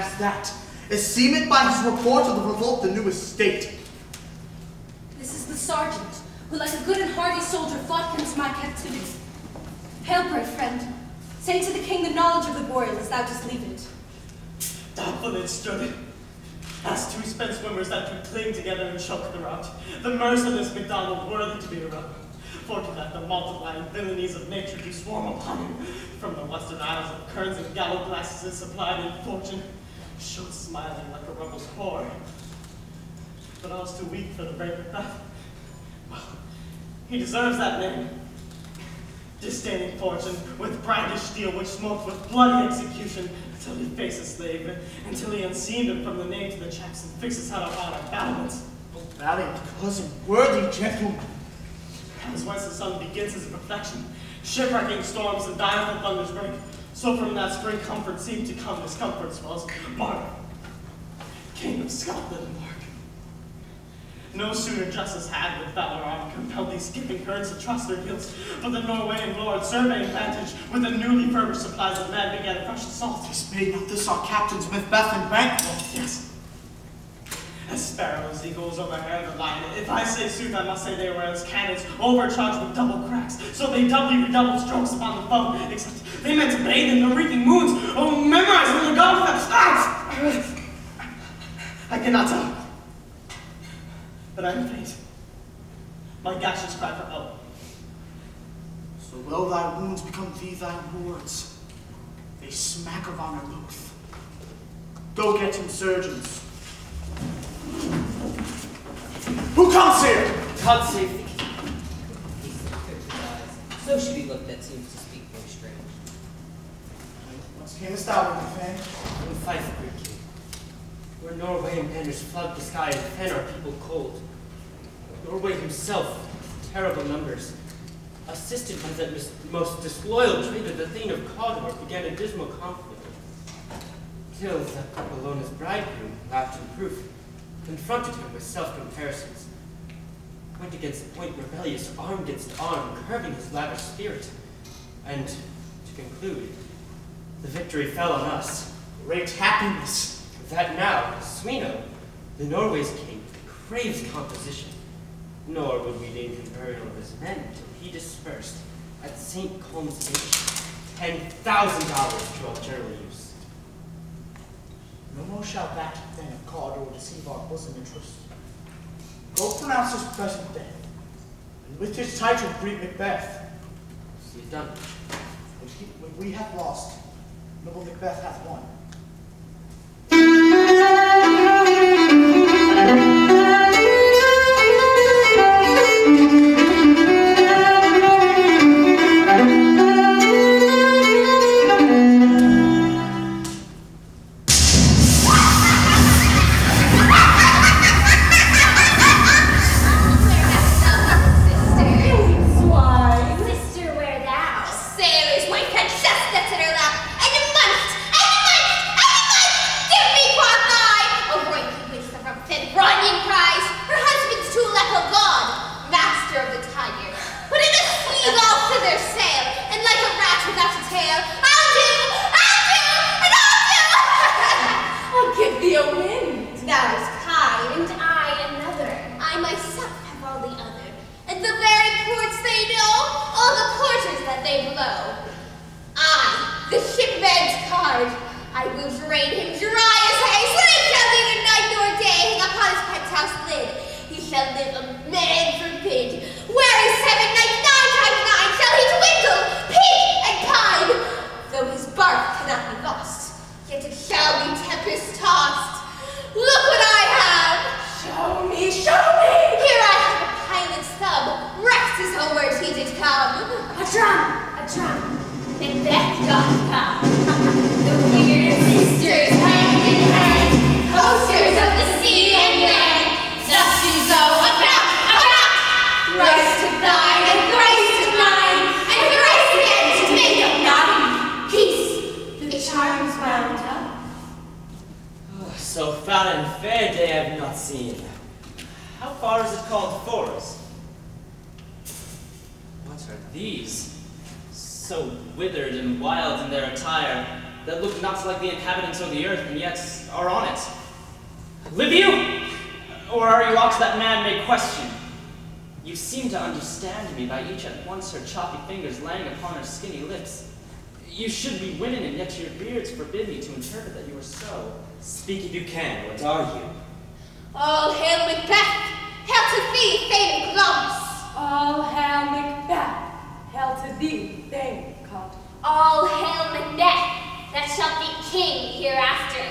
as that, as seemeth by his report of the revolt the new estate. This is the sergeant, who like a good and hardy soldier fought against my captivity. Hail, brave friend. Say to the king the knowledge of the boil as thou dost leave it. Doubtful it stood, as two spent swimmers that could cling together and choke the rout. The merciless MacDonald worthy to be a rebel. For to let the multiplying villainies of nature do swarm upon him, from the western isles of kerns and gallows glasses is supplied in fortune, showed smiling like a rebel's whore. But I was too weak for the brave Macbeth. Well, he deserves that name. Disdaining fortune, with brandished steel which smoked with bloody execution, until he faced a slave, until he unseamed him from the name to the chaps and fixed his head upon our battlements. O valiant cousin, worthy gentleman. As whence the sun begins his perfection, shipwrecking storms and direful thunders break, so from that spring comfort seemed to come discomforts was Mark, King of Scotland and Mark. No sooner justice had with valor armed compelled these skipping herds to trust their guilt, but the Norwegian lord, surveying vantage, with the newly furbished supplies of men began a fresh assault. This may not this our captains Macbeth and Banquo. Yes. As sparrows, eagles overhead the line. If I say sooth, I must say they were as cannons, overcharged with double cracks. So they doubly redoubled strokes upon the foe, except they meant to bathe in the reeking moons. Oh, memorize them the god that starts! I cannot tell. But I am faint. My gashes cry for help. So will thy wounds become thee thy wards. They smack of honor both. Go get him surgeons. Who comes here? God save the king. He said, eyes. So should he look that seems to speak no strange. Whence camest thou, my friend? In Fife, great king. Where Norway and banners flood the sky and fen our people cold. Norway himself, terrible numbers, assisted by that most disloyal traitor, the Thane of Cawdor, began a dismal conflict. Till that Babylona's bridegroom, laughed in proof, confronted him with self-comparisons. Point against point rebellious, arm against arm, curbing his lavish spirit. And, to conclude, the victory fell on us. Great happiness. That now, Sweno, the Norway's king, craves composition. Nor would we deign him burial of his men till he dispersed, at St. Colm's Station, $10,000 to all general use. No more shall that Thane of Cawdor deceive our bosom interest. Go pronounce his present death, and with his title greet Macbeth. See it done. What we have lost, noble Macbeth hath won. So fat and fair day I have not seen. How far is it called forest? What are these? So withered and wild in their attire, that look not like the inhabitants of the earth, and yet are on it. Live you? Or are you aught that man may question? You seem to understand me by each at once her choppy fingers laying upon her skinny lips. You should be women, and yet your beards forbid me to interpret that you are so. Speak if you can, what are you? All hail Macbeth! Hail to thee, Thane of Glamis! All hail Macbeth! Hail to thee, Thane called. All hail Macbeth, that shalt be king hereafter.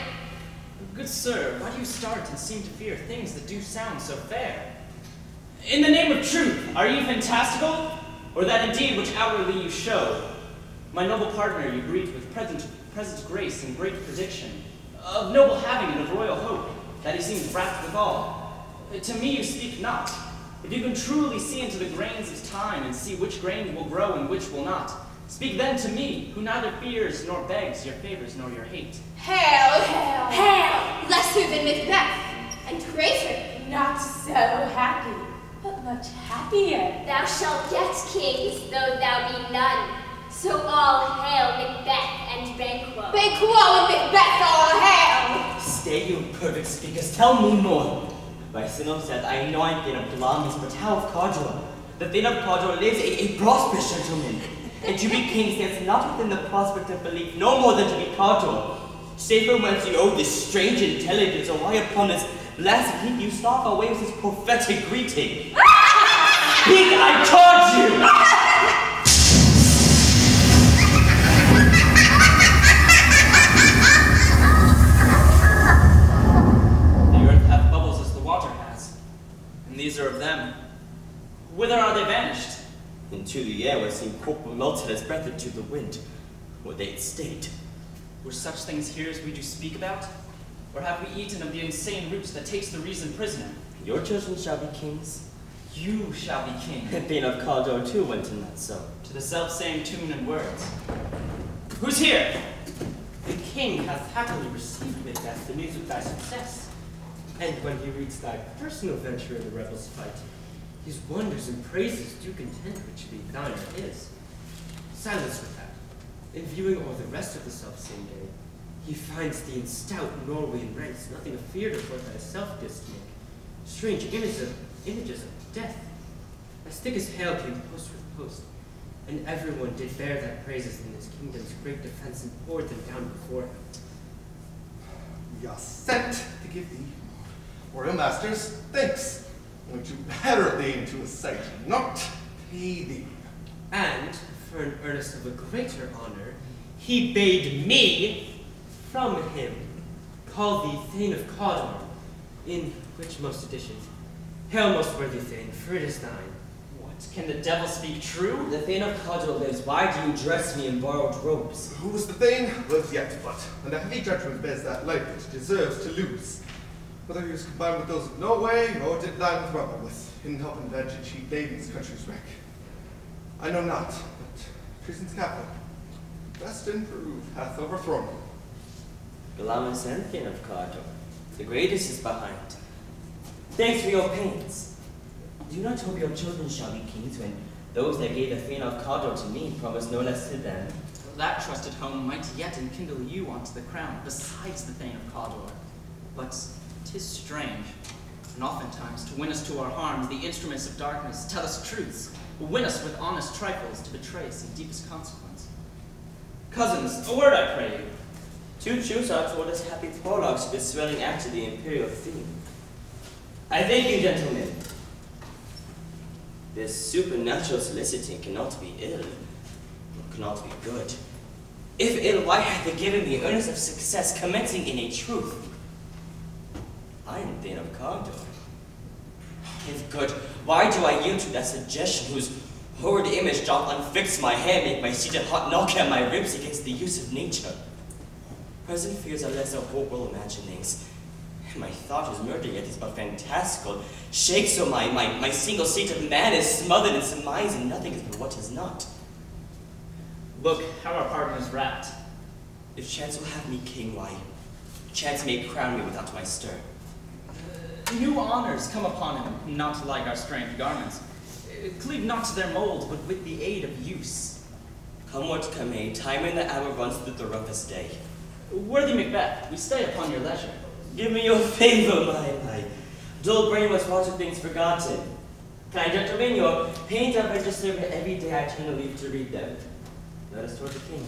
Good sir, why do you start and seem to fear things that do sound so fair? In the name of truth, are you fantastical, or that indeed which outwardly you show? My noble partner you greet with present grace and great prediction, of noble having and of royal hope, that he seems wrapped withal. To me you speak not. If you can truly see into the grains of time and see which grain will grow and which will not, speak then to me, who neither fears nor begs your favors nor your hate. Hail, hail, hail! Lesser than Macbeth, and greater. Not so happy, but much happier. Thou shalt get kings, though thou be none. So all hail Macbeth and Banquo. Banquo and Macbeth, all hail! Stay, you imperfect speakers, tell me more. By Sinon said, I know I'm Thane of Glamis, but how of Cawdor? The Thane of Cawdor lives a prosperous gentleman. And to be king stands not within the prospect of belief, no more than to be Cawdor. Say from whence you owe this strange intelligence, or why upon this blasted heap you stalk away with this prophetic greeting. Speak, I charge you! These are of them. Whither are they vanished? Into the air where seemed corporal melted as breath into the wind, where they had stayed. Were such things here as we do speak about? Or have we eaten of the insane roots that takes the reason prisoner? Your children shall be kings. You shall be king. Thane of Cawdor too went in that so. To the self-same tune and words. Who's here? The king hath happily received with death the news of thy success. And when he reads thy personal venture in the rebels' fight, his wonders and praises do contend richly thine or his. Silence with that. In viewing all the rest of the self-same day, he finds thee in stout Norwegian ranks, nothing afeard of what thyself didst make. Strange images of death. As thick as hail came post with post, and everyone did bear thy praises in his kingdom's great defense and poured them down before him. We are sent to give thee, royal masters, thanks, only to better thee into a sight, not pay thee. And, for an earnest of a greater honor, he bade me, from him, call thee Thane of Cawdor, in which most edition. Hail, most worthy Thane, for it is thine. What, can the devil speak true? The Thane of Cawdor lives, why do you dress me in borrowed robes? Who was the Thane? Lives yet, but under heavy judgment bears that life which deserves to lose. Whether he was combined with those of Norway, or did line with Rubber, with in help and advantage he laid his country's wreck. I know not, but treason's capital, best and proved, hath overthrown him. Glamis and Thane of Cawdor, the greatest is behind. Thanks for your pains. Do you not hope your children shall be kings when those that gave the Thane of Cawdor to me promised no less to them? That trusted home might yet enkindle you onto the crown, besides the Thane of Cawdor. But 'tis strange, and oftentimes to win us to our harms, the instruments of darkness tell us truths, win us with honest trifles to betray some deepest consequence. Cousins, a word I pray you. Two truths are toward us happy prologues to the swelling act of the imperial theme. I thank you, gentlemen. This supernatural soliciting cannot be ill, or cannot be good. If ill, why hath it given me earnest of success, commencing in a truth? I am Thane of Cawdor. If good, why do I yield to that suggestion whose horrid image doth unfix my hair, make my seated heart knock at my ribs against the use of nature? Present fears are lesser hopeful imaginings, and my thought is murder, yet is but fantastical. Shake so my single state of man is smothered in surmise, and nothing is but what is not. Look how our partner's wrapped. If chance will have me king, why, chance may crown me without my stir. New honors come upon him, not like our strange garments. Cleave not to their mold, but with the aid of use. Come what come may, time and the hour runs through the roughest day. Worthy Macbeth, we stay upon your leisure. Give me your favor, my dull brain must watch of things forgotten. Kind gentlemen, your pains are registered, and every day I turn to leave to read them. Let us toward the king.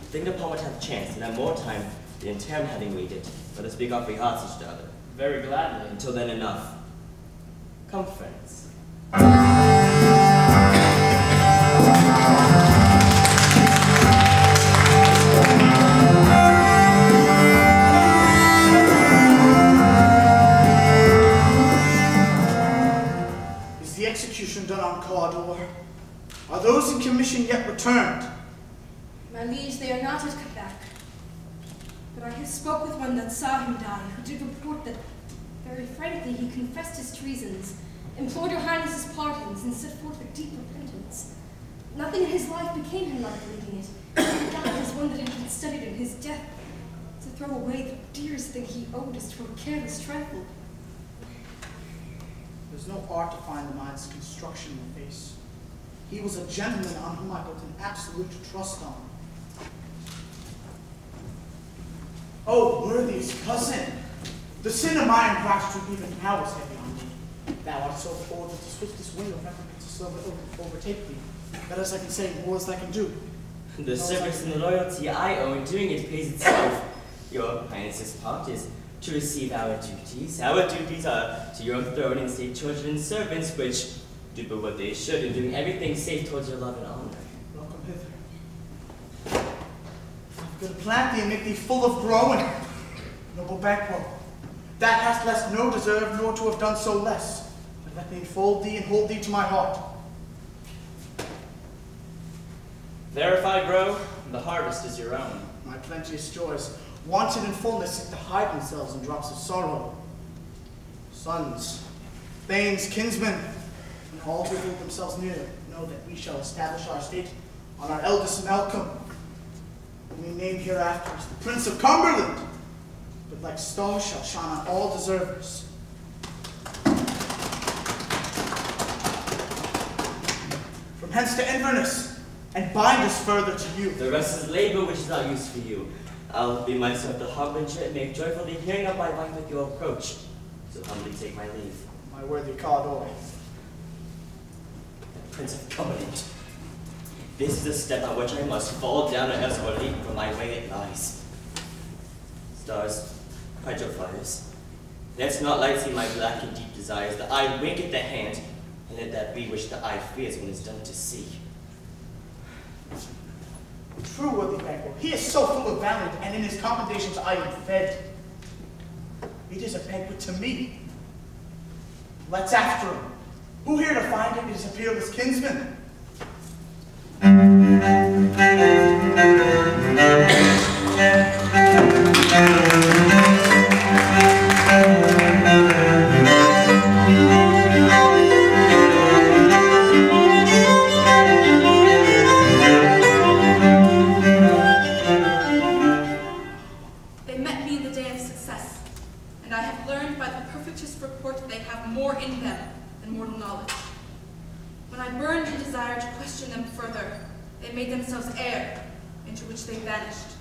Think upon what hath chanced, and at more time than term having waited. Let us speak our free hearts each other. Very gladly. Until then, enough. Come, friends. Is the execution done on Cawdor? Are those in commission yet returned? My liege, they are not yet come back. But I have spoke with one that saw him die, who did report that, very frankly, he confessed his treasons, implored your highness's pardons, and set forth a deep repentance. Nothing in his life became him like leaving it. He died as one that had been studied in his death. To throw away the dearest thing he owed is to a careless trifle. There's no art to find the mind's construction in the face. He was a gentleman on whom I built an absolute trust on. Oh, worthiest cousin, the sin of my ingratitude even now is heavy on me. Thou art so forward that the swiftest wind of recompense will overtake thee. That as I can say, more as I can do. The service and the loyalty I owe in doing it pays itself. Your highness's part is to receive our duties. Our duties are to your throne and state children and servants, which do but what they should in doing everything safe towards your love and honor. Welcome hither. I'm going to plant thee and make thee full of growing. Noble Banquo, that hast less no deserve, nor to have done so less. But let me enfold thee and hold thee to my heart. There if I grow, the harvest is your own. My plenteous joys, wanted in fullness, seek to hide themselves in drops of sorrow. Sons, thanes, kinsmen, and all who hold themselves near, know that we shall establish our state on our eldest Malcolm, whom we name hereafter as the Prince of Cumberland, but like stars shall shine on all deservers. From hence to Inverness, and bind us further to you. The rest is labor which is not used for you. I'll be myself the harbinger and make joyfully hearing of my wife at your approach. So humbly take my leave. My worthy Cawdor. Prince of Cumberland. This is the step on which I must fall down and else or leap from my way it lies. Stars, hide your fires. Let's not light see my black and deep desires. The eye wink at the hand, and let that be which the eye fears when it's done to see. True, worthy Banquo, he is so full of valor, and in his commendations I am fed. It is a banquet to me. Let's after him. Who here to find it is a peerless kinsman? They met me in the day of success, and I have learned by the perfectest report that they have more in them than mortal knowledge. When I burned in desire to question them further, they made themselves air, into which they vanished.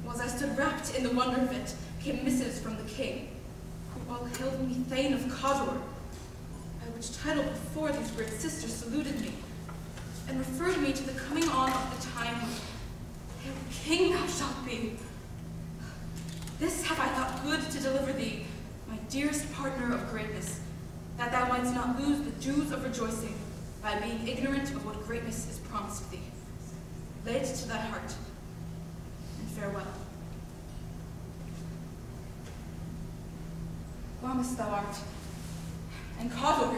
Whilst I stood wrapped in the wonder of it, came missives from the king, who all hailed me Thane of Cawdor, by which title before these great sisters saluted me, and referred me to the coming on of the time when, hail king thou shalt be. This have I thought good to deliver thee, my dearest partner of greatness, that thou mightst not lose the dews of rejoicing by being ignorant of what greatness is promised thee. Lay it to thy heart, and farewell. Promised thou art, and Cawdor,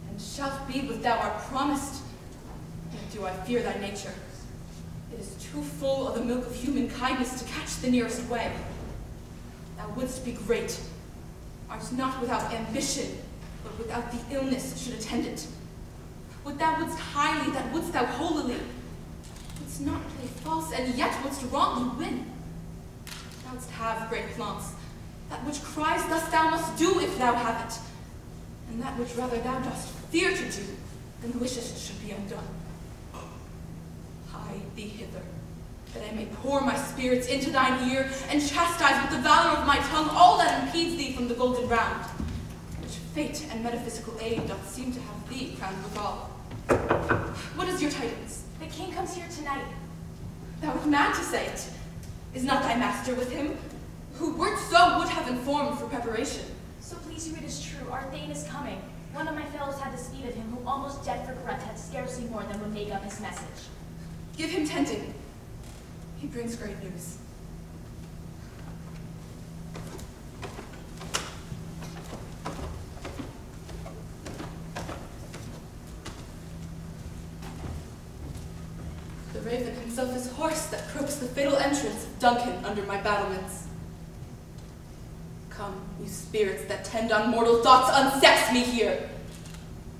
and shalt be what thou art promised. Yet do I fear thy nature. It is too full of the milk of human kindness to catch the nearest way. Thou wouldst be great, art not without ambition, but without the illness should attend it. What thou wouldst highly, that wouldst thou holily. Wouldst not play false, and yet wouldst wrongly win. Thou wouldst have great plants, that which cries thus thou must do if thou have it, and that which rather thou dost fear to do, then wishes should be undone. Hie thee hither, that I may pour my spirits into thine ear, and chastise with the valor of my tongue all that impedes thee from the golden round, which fate and metaphysical aid doth seem to have thee crowned withal. What is your tidings? The king comes here tonight. Thou art mad to say it. Is not thy master with him? Who wert so would have informed for preparation. So please you, it is true. Our Thane is coming. One of my fellows had the speed of him, who almost dead for breath had scarcely more than would make up his message. Give him tending. He brings great news. The raven himself is hoarse that croaks the fatal entrance of Duncan under my battlements. Come, you spirits that tend on mortal thoughts, unsex me here,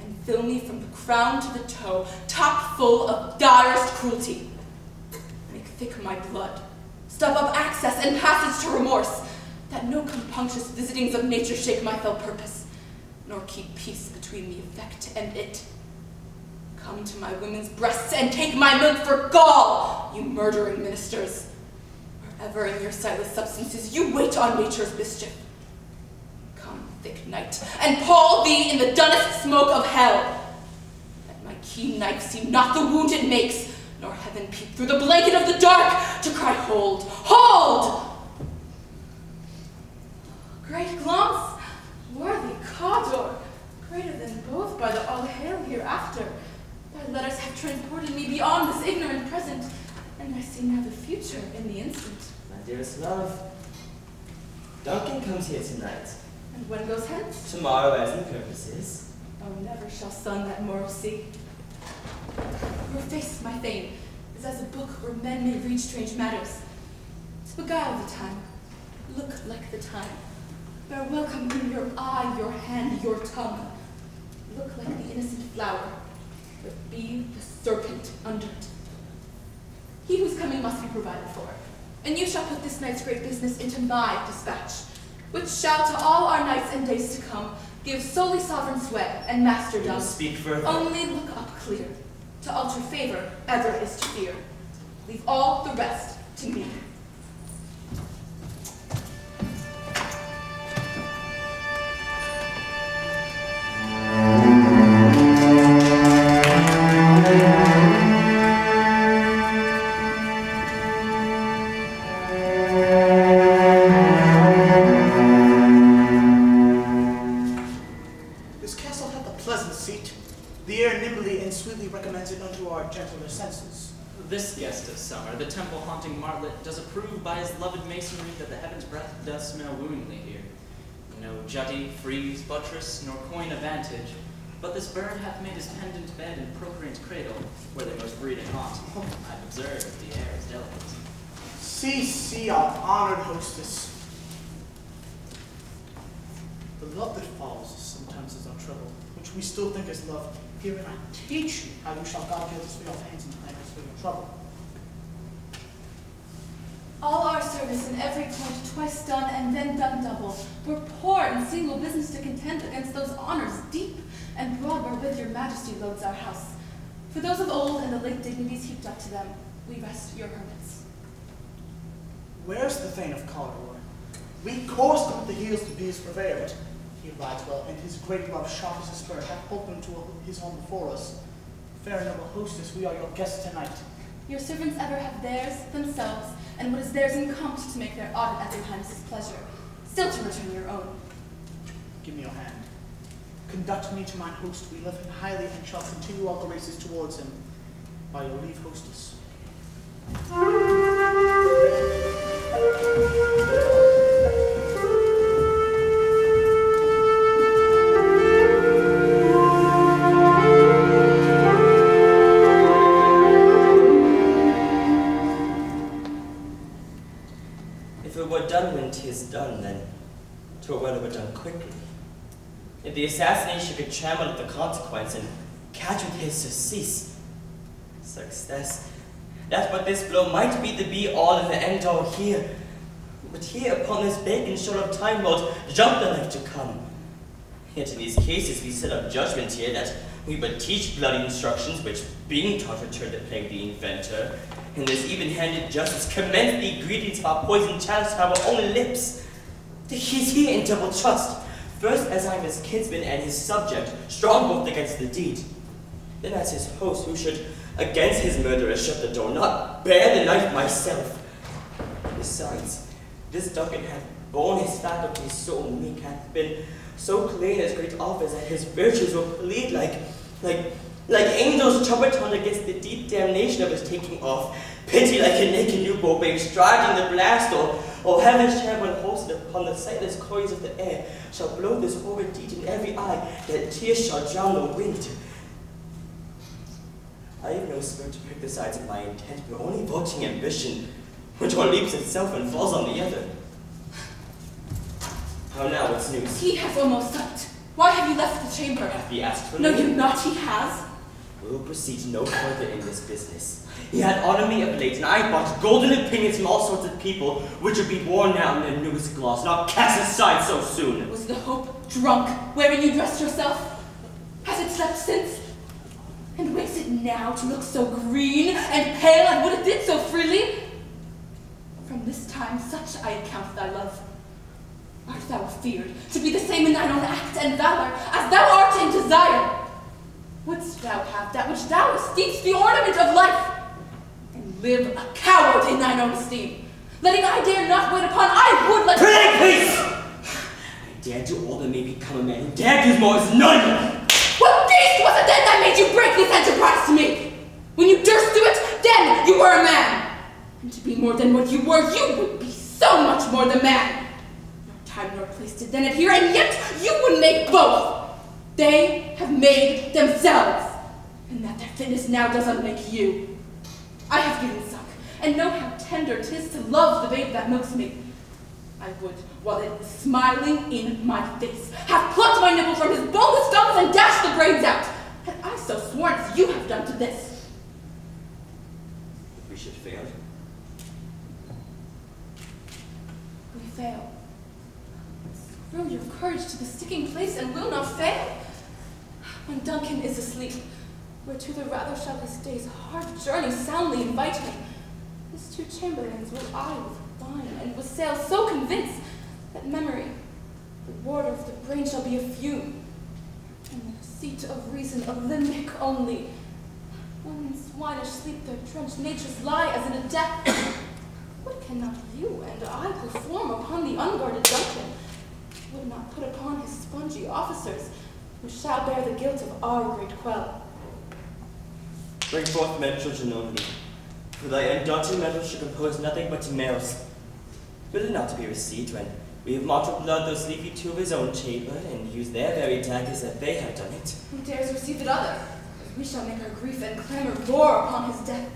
and fill me from the crown to the toe, top full of direst cruelty. Make thick my blood, stop up access and passage to remorse, that no compunctious visitings of nature shake my fell purpose, nor keep peace between the effect and it. Come to my women's breasts and take my milk for gall, you murdering ministers. Wherever in your sightless substances you wait on nature's mischief. Come, thick night, and pall thee in the dunnest smoke of hell. Let my keen knife see not the wound it makes, nor heaven peep through the blanket of the dark to cry, hold, hold! Great glance, worthy Cawdor, greater than both by the all-hail hereafter. Thy letters have transported me beyond this ignorant present, and I see now the future in the instant. My dearest love, Duncan comes here tonight. And when goes hence? Tomorrow, as he purposes. Oh, never shall sun that morrow see. Your face, my Thane, is as a book where men may read strange matters. To beguile the time, look like the time. Bear welcome in your eye, your hand, your tongue. Look like the innocent flower, but be the serpent under it. He whose coming must be provided for, and you shall put this night's great business into my dispatch, which shall to all our nights and days to come give solely sovereign sway and masterdom. Speak further. Only look up clear. To alter favor ever is to fear. Leave all the rest to me. This castle hath a pleasant seat. The air nimbly and sweetly recommends it unto our gentler senses. This guest of summer, the temple-haunting martlet, does approve by his loved masonry that the heaven's breath does smell wooingly here. No jutty, frieze, buttress, nor coign of vantage, but this bird hath made his pendant bed in procreant's cradle, where they most breed and haunt. I've observed the air is delicate. See, our honored hostess. The love that falls sometimes is our trouble, which we still think is love. Herein I teach you how you shall guard your display of hands and thank us for your trouble. All our service in every point twice done and then done double. We're poor and single business to contend against those honors deep and broad wherewith your majesty loads our house. For those of old and the late dignities heaped up to them, we rest your hermits. Where's the Thane of Cawdor? We coursed him at the heels to be his purveyor, but he rides well, and his great love sharp as a spur hath opened to his home before us. Fair and noble hostess, we are your guests tonight. Your servants ever have theirs, themselves, and what is theirs in compt to make their audit at their highness's pleasure, still to return your own. Give me your hand. Conduct me to mine host. We love him highly and shall continue our graces towards him. By your leave, hostess. If it were done when 'tis done, then 'twere well it were done quickly. If the assassination could trammel at the consequence and catch with his surcease, success, that but this blow might be the be-all and the end-all here. But here upon this bacon shore of time mote jump the life to come. Yet in these cases we set up judgment here that we but teach bloody instructions, which being taught return to plague the inventor. And this even-handed justice commends the ingredients of our poison chalice to our own lips. He's here in double trust. First as I'm his kinsman and his subject, strong both against the deed. Then as his host, who should against his murderer shut the door, not bear the knife myself. Besides, this Duncan hath borne his faculties so meek, hath been so clear in his great office that his virtues will plead like angels trumpet-toned against the deep damnation of his taking off. Pity like a naked newborn babe striding the blast, or heaven's chair when hosted upon the sightless coils of the air, shall blow this horrid deed in every eye, that tears shall drown the wind. I have no spirit to pick the sides of my intent, but only voting ambition, which one leaps itself and falls on the other. How now, what's news? He has almost supped. Why have you left the chamber? Have you asked for No, me? you've not. He has. We will proceed no further in this business. He had honored me of late, and I bought golden opinions from all sorts of people, which would be worn out in their newest gloss, not cast aside so soon. Was the hope drunk, wherein you dressed yourself? Has it slept since? And wakes it now to look so green and pale, and would it did so freely? From this time such I account thy love. Art thou afeared to be the same in thine own act and valor as thou art in desire? Wouldst thou have that which thou esteem'st the ornament of life, and live a coward in thine own esteem, letting I dare not wait upon I would let— Pray, peace! I dare do all that may become a man, who dare do more is none! What beast was it then that made you break this enterprise to me? When you durst do it, then you were a man. And to be more than what you were, you would be so much more than man. Nor time nor place did then adhere, and yet you would make both. They have made themselves, and that their fitness now does unmake you. I have given suck, and know how tender 'tis to love the babe that milks me. I would, while it was smiling in my face, have plucked my nipple from his boneless gums and dashed the brains out, had I so sworn as you have done to this. If we should fail? We fail. Screw your courage to the sticking place and will not fail. When Duncan is asleep, whereto the rather shall his day's hard journey soundly invite him, his two chamberlains will eye with wine and with sail so convinced that memory, the water of the brain, shall be a fume, and the seat of reason a limnic only. When in swinish sleep their drenched natures lie as in a death, what cannot you and I perform upon the unguarded Duncan? Would not put upon his spongy officers, who shall bear the guilt of our great quell. Bring forth men children only, for thy undaunted mettle should compose nothing but males. Will it not to be received when we have mortal blood those leafy to his own chamber, and use their very daggers that they have done it? Who dares receive it other? We shall make our grief and clamor roar upon his death.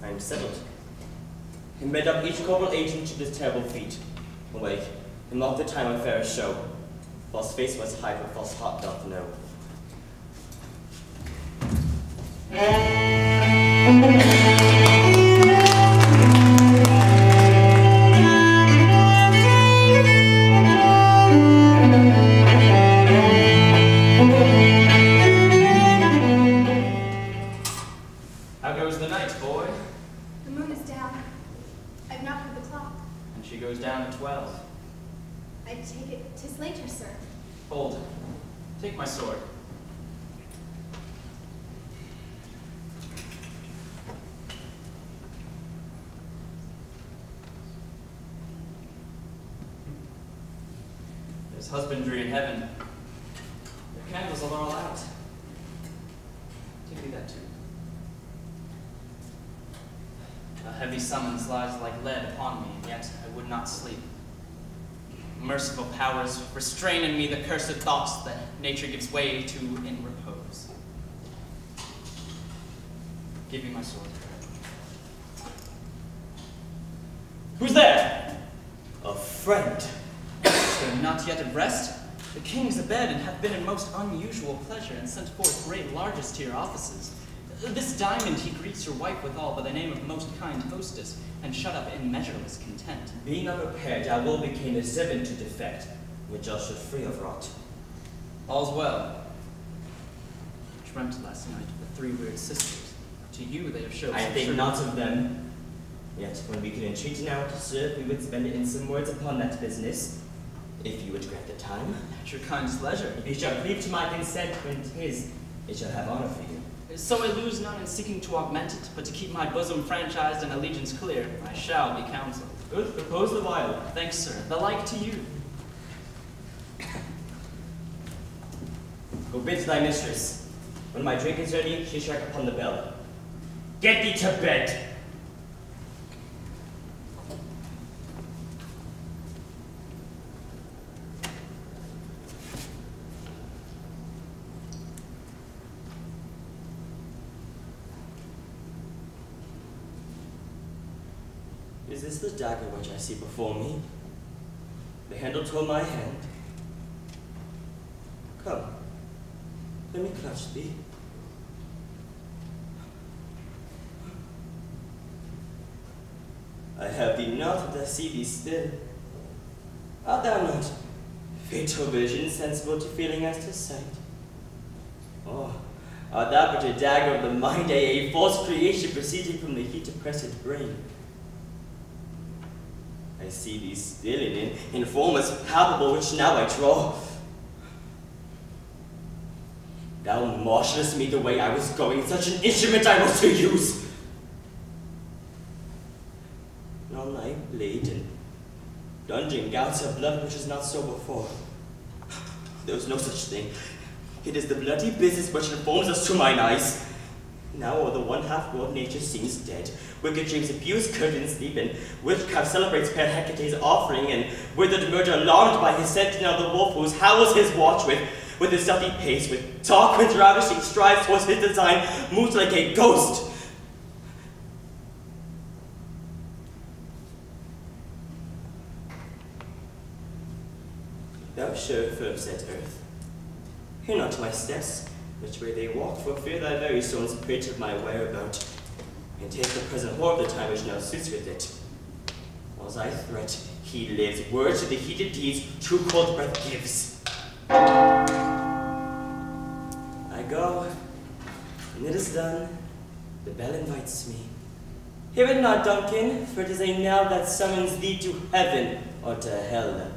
I am settled. And made up each corporal agent to this terrible feat. Awake, and mark the time of fairest show. False face must hide what false heart doth know. How goes the night, boy? The moon is down. I've not heard the clock. And she goes down at 12. I take it 'tis later, sir. Hold. Take my sword. There's husbandry in heaven. The candles are all out. Take me that too. A heavy summons lies like lead upon me, and yet I would not sleep. Merciful powers, restrain in me the cursed thoughts that nature gives way to in repose. Give me my sword. Who's there? A friend. Though not yet at rest, the king's abed and hath been in most unusual pleasure, and sent forth great largest to your offices. This diamond he greets your wife withal by the name of most kind hostess, and shut up in measureless content. Being unprepared, I will became a servant to defect, which I should free of rot. All's well. dreamt last night of the 3 weird sisters. To you they have shown I some think sure- not of them. Yet when we can entreat an hour to serve, we would spend it in some words upon that business. If you would grant the time. At your kind leisure. If you shall cleave to my consent when 'tis, it shall have honor for you. So I lose none in seeking to augment it, but to keep my bosom franchised and allegiance clear, I shall be counseled. Good, propose the while. Thanks, sir. The like to you. Go bid to thy mistress. When my drink is ready, she strike upon the bell. Get thee to bed! Is this the dagger which I see before me? The handle toward my hand? Come, let me clutch thee. I have thee not, and I see thee still. Art thou not fatal vision, sensible to feeling as to sight? Oh, art thou but a dagger of the mind, a false creation proceeding from the heat oppressed brain? I see thee still in form as palpable, which now I draw. Thou marshalest me the way I was going, such an instrument I was to use. On thy blade and dunging gouts of blood which is not so before. There was no such thing. It is the bloody business which informs us to mine eyes. Now o'er the one half-world nature seems dead. Wicked dreams abuse curtains sleep, and witchcraft celebrates pale Hecate's offering, and withered murder alarmed by his sentinel the wolf whose howls his watch with his stealthy pace, with dark winds ravishing strides towards his design, moves like a ghost. Thou sure firm-set earth, hear not my steps, which way they walk, for fear thy very stones prate of my whereabout, and take the present horror of the time which now suits with it. Whilst I threat, he lives, words to the heated deeds, true cold breath gives. I go, and it is done, the bell invites me. Hear it not, Duncan, for it is a knell that summons thee to heaven or to hell.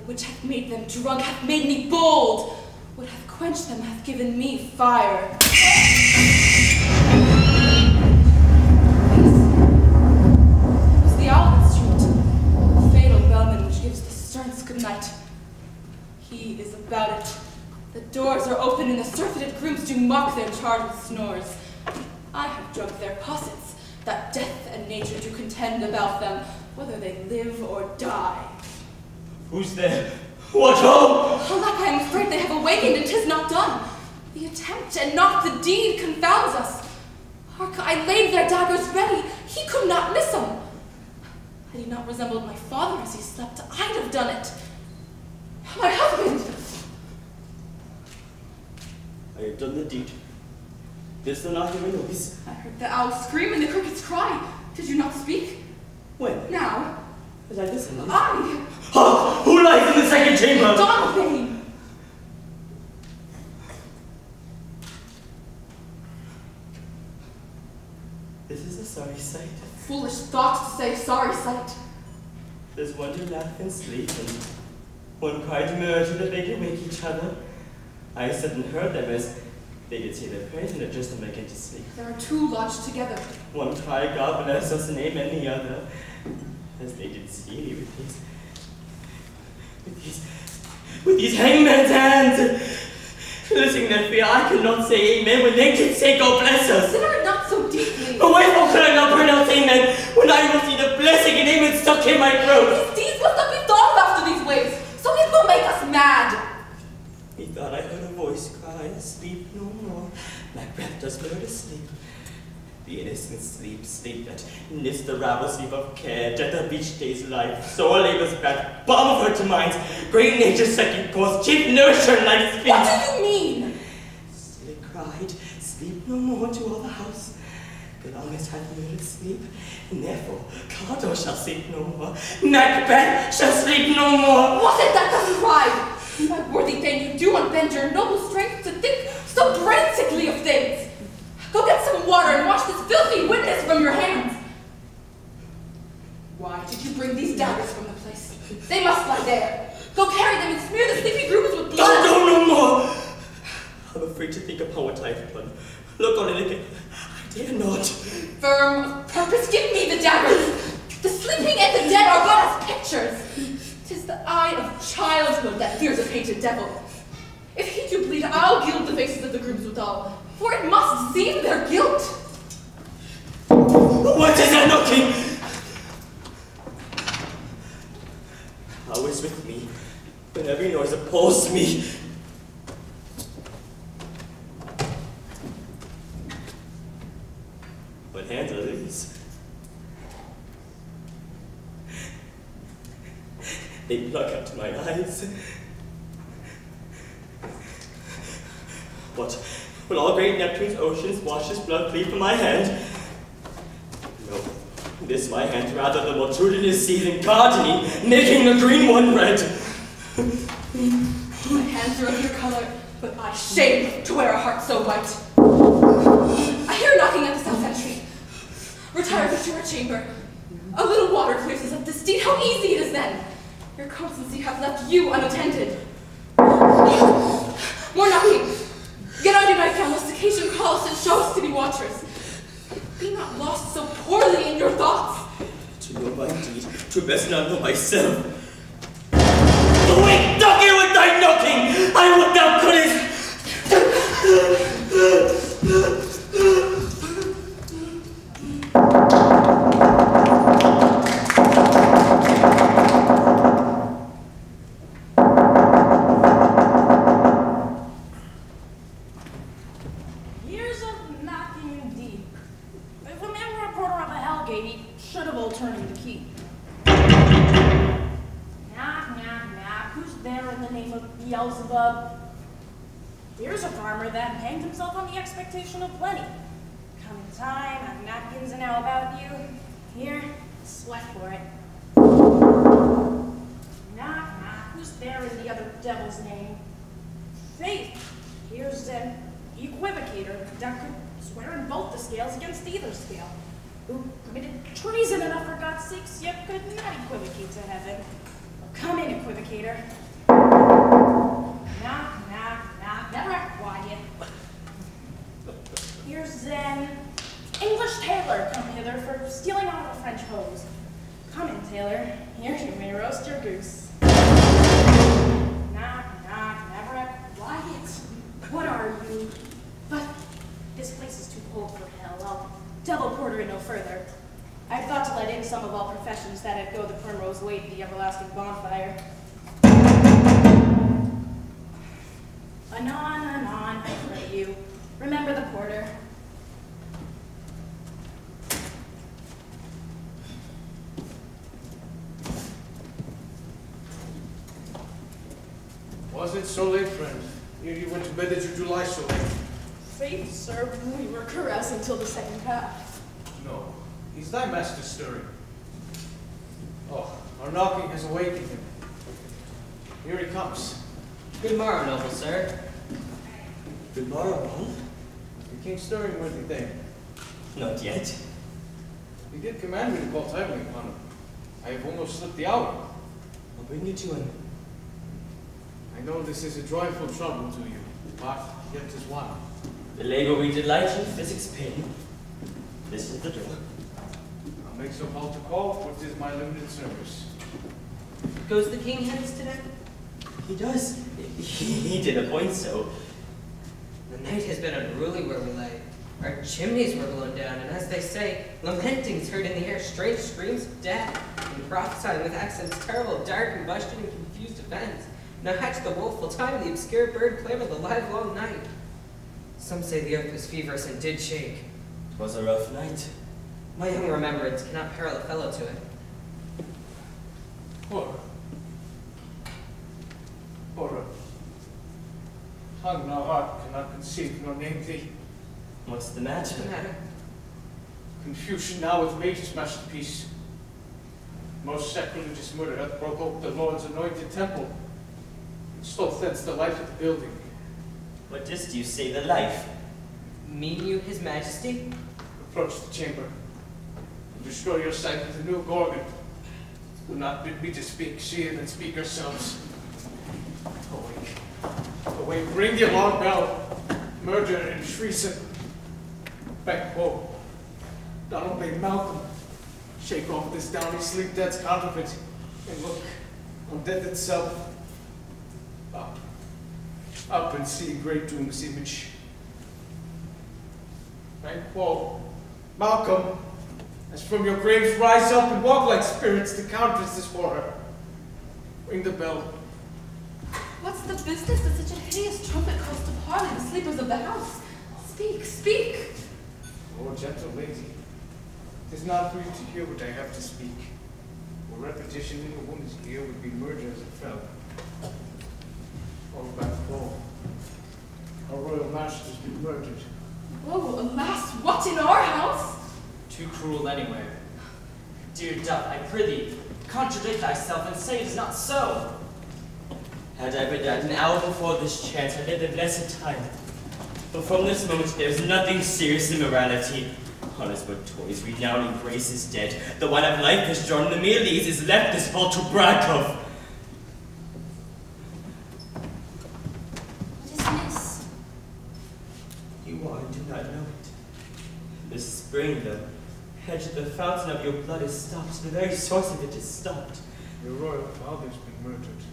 Which hath made them drunk, hath made me bold. What hath quenched them, hath given me fire. It was the Owlet Street, the fatal bellman which gives the servants good night. He is about it. The doors are open, and the surfeited grooms do mock their charge with snores. I have drunk their possets, that death and nature do contend about them, whether they live or die. Who's there? What ho! Alack, I am afraid they have awakened, and 'tis not done. The attempt and not the deed confounds us. Hark, I laid their daggers ready. He could not miss them. Had he not resembled my father as he slept, I'd have done it. My husband! I have done the deed. Didst thou not hear a noise? I heard the owl scream and the crickets cry. Did you not speak? When? Now. As I listen. I! Oh, who lies in the second chamber? Donovan! This is a sorry sight. Foolish thought to say sorry sight. There's one to laugh and sleep, and one cried murder that they can wake each other. I sat and heard them as they did say their prayers and adjust them again to sleep. There are two lodged together. One cried, God bless us, and amen the other, as they did see me with these hangman's hands. Listening their fear, I could not say amen when they could say God bless us. Consider it not so deeply. But wherefore could I not pronounce amen when I will see the blessing and amen stuck in my throat? These deeds must not be thought of after these ways, so it will make us mad. Methought I heard a voice cry, sleep no more. Macbeth does murder sleep. The innocent sleep that knits the ravel sleep of care, death of each day's life, sore labor's back, balm of her to minds, great nature's second cause, chief nourisher in life's feet. What do you mean? Still it cried, sleep no more to all the house. Galamis hath murdered sleep, and therefore Cardo shall sleep no more. Macbeth shall sleep no more. Was it that thus cried? My worthy thing, you do unbend your noble strength to think so brain-sickly of things. Go get some water and wash this filthy witness from your hands. Why did you bring these daggers from the place? They must lie there. Go carry them and smear the sleepy grooms with blood. No more. I'm afraid to think upon what I have done. Look on it again. I dare not. Firm of purpose, give me the daggers. The sleeping and the dead are but as pictures. 'Tis the eye of childhood that fears a painted devil. If he do bleed, I'll gild the faces of the grooms withal, for it must seem their guilt. What is that knocking? How is with me when every noise appalls me? What hands are these? They pluck up to my eyes. What? Will all great Neptune's oceans wash his blood clean from my hand? No, this my hand rather the multitudinous seas and gardening, making the green one red. My hands are of your color, but I shame to wear a heart so white. I hear knocking at the south entry. Retire to your chamber. A little water clears us of this deed. How easy it is then! Your constancy hath left you unattended. More knocking. Get on your nightgown, lest occasion calls and shows to be watchers. Be not lost so poorly in your thoughts. To know my deed, to best not know myself. Awake, knocking with thy knocking! I would thou couldst! Years of knocking indeed. If a man were a porter of a hell gate, he should have all turned the key. Knock, knock, knock. Who's there in the name of Beelzebub? Here's a farmer that hanged himself on the expectation of plenty. Come in time, I've napkins and now about you. Here, sweat for it. Knock, knock. Who's there in the other devil's name? Faith. Here's an equivocator that could swear in both the scales against either scale. Who committed treason enough for God's sakes, yet could not equivocate to heaven. Come in, equivocator. Knock, knock, knock. Never act quiet. Here's an English tailor come hither for stealing all the French hose. Come in, tailor. Here you may roast your goose. Knock, knock. Never act quiet. What are you? But this place is too cold for hell. I'll devil porter it no further. I've thought to let in some of all professions that had go the primrose way to the everlasting bonfire. Anon, anon, I pray you. Remember the porter. Was it so late, friend? You went to bed that you do lie so late. Faith, sir, we were carousing till the second half. No, he's thy master stirring. Oh, Our knocking has awakened him. Here he comes. Good morrow, noble sir. Good morrow, man. The king stirring worthy thing. Not yet. He did command me to call timely upon him. I have almost slipped the hour. I'll bring you to him. I know this is a joyful trouble to you, but yet 'tis one. The labor we delight in, physics pain. This is the door. I'll make so bold to call, for 'tis my limited service. Goes the king hence today? He does. He did appoint so. The night has been unruly where we lay. Our chimneys were blown down, and as they say, lamentings heard in the air, strange screams of death, and prophesying with accents terrible, dark, and bushed in confused events. Now hatched the woeful time, the obscure bird clamored the live long night. Some say the earth was feverish and did shake. 'Twas a rough night. My young remembrance cannot peril a fellow to it. Horror. Horror. Tongue nor heart cannot conceive nor name thee. What's the matter? What's the matter? Confusion now with mage's masterpiece. Most sacrilegious murder hath broke open the Lord's anointed temple, and stole thence the life of the building. What didst you say, the life? Mean you his majesty? Approach the chamber, and destroy your sight with a new gorgon. Do not bid me to speak, see it, and speak ourselves. Awake. Awake, ring the alarm bell. Murder and treason. Banquo. Donald Bay Malcolm. Shake off this downy sleep that's counterfeit, and look on death itself. Up. Up and see great doom's image. Banquo. Malcolm. As from your graves, rise up and walk like spirits to counter this horror. Ring the bell. What's the business that such a hideous trumpet calls to parley the sleepers of the house? Speak, speak! Oh, gentle lady, it is not for you to hear what I have to speak. For repetition in a woman's ear would be murder as it fell. Oh, Banquo, our royal master's been murdered. Oh, alas, what in our house? Too cruel anyway. Dear dove, I prithee, contradict thyself and say it is not so. Had I but died an hour before this chance, I lived a blessed time. But from this moment, there is nothing serious in morality. Honest but toys, renowned grace is dead. The wine of life is drawn, the mere lees is left this vault to brag of. What is this? You are and do not know it. The spring, the hedge of the fountain of your blood is stopped. The very source of it is stopped. Your royal father's been murdered.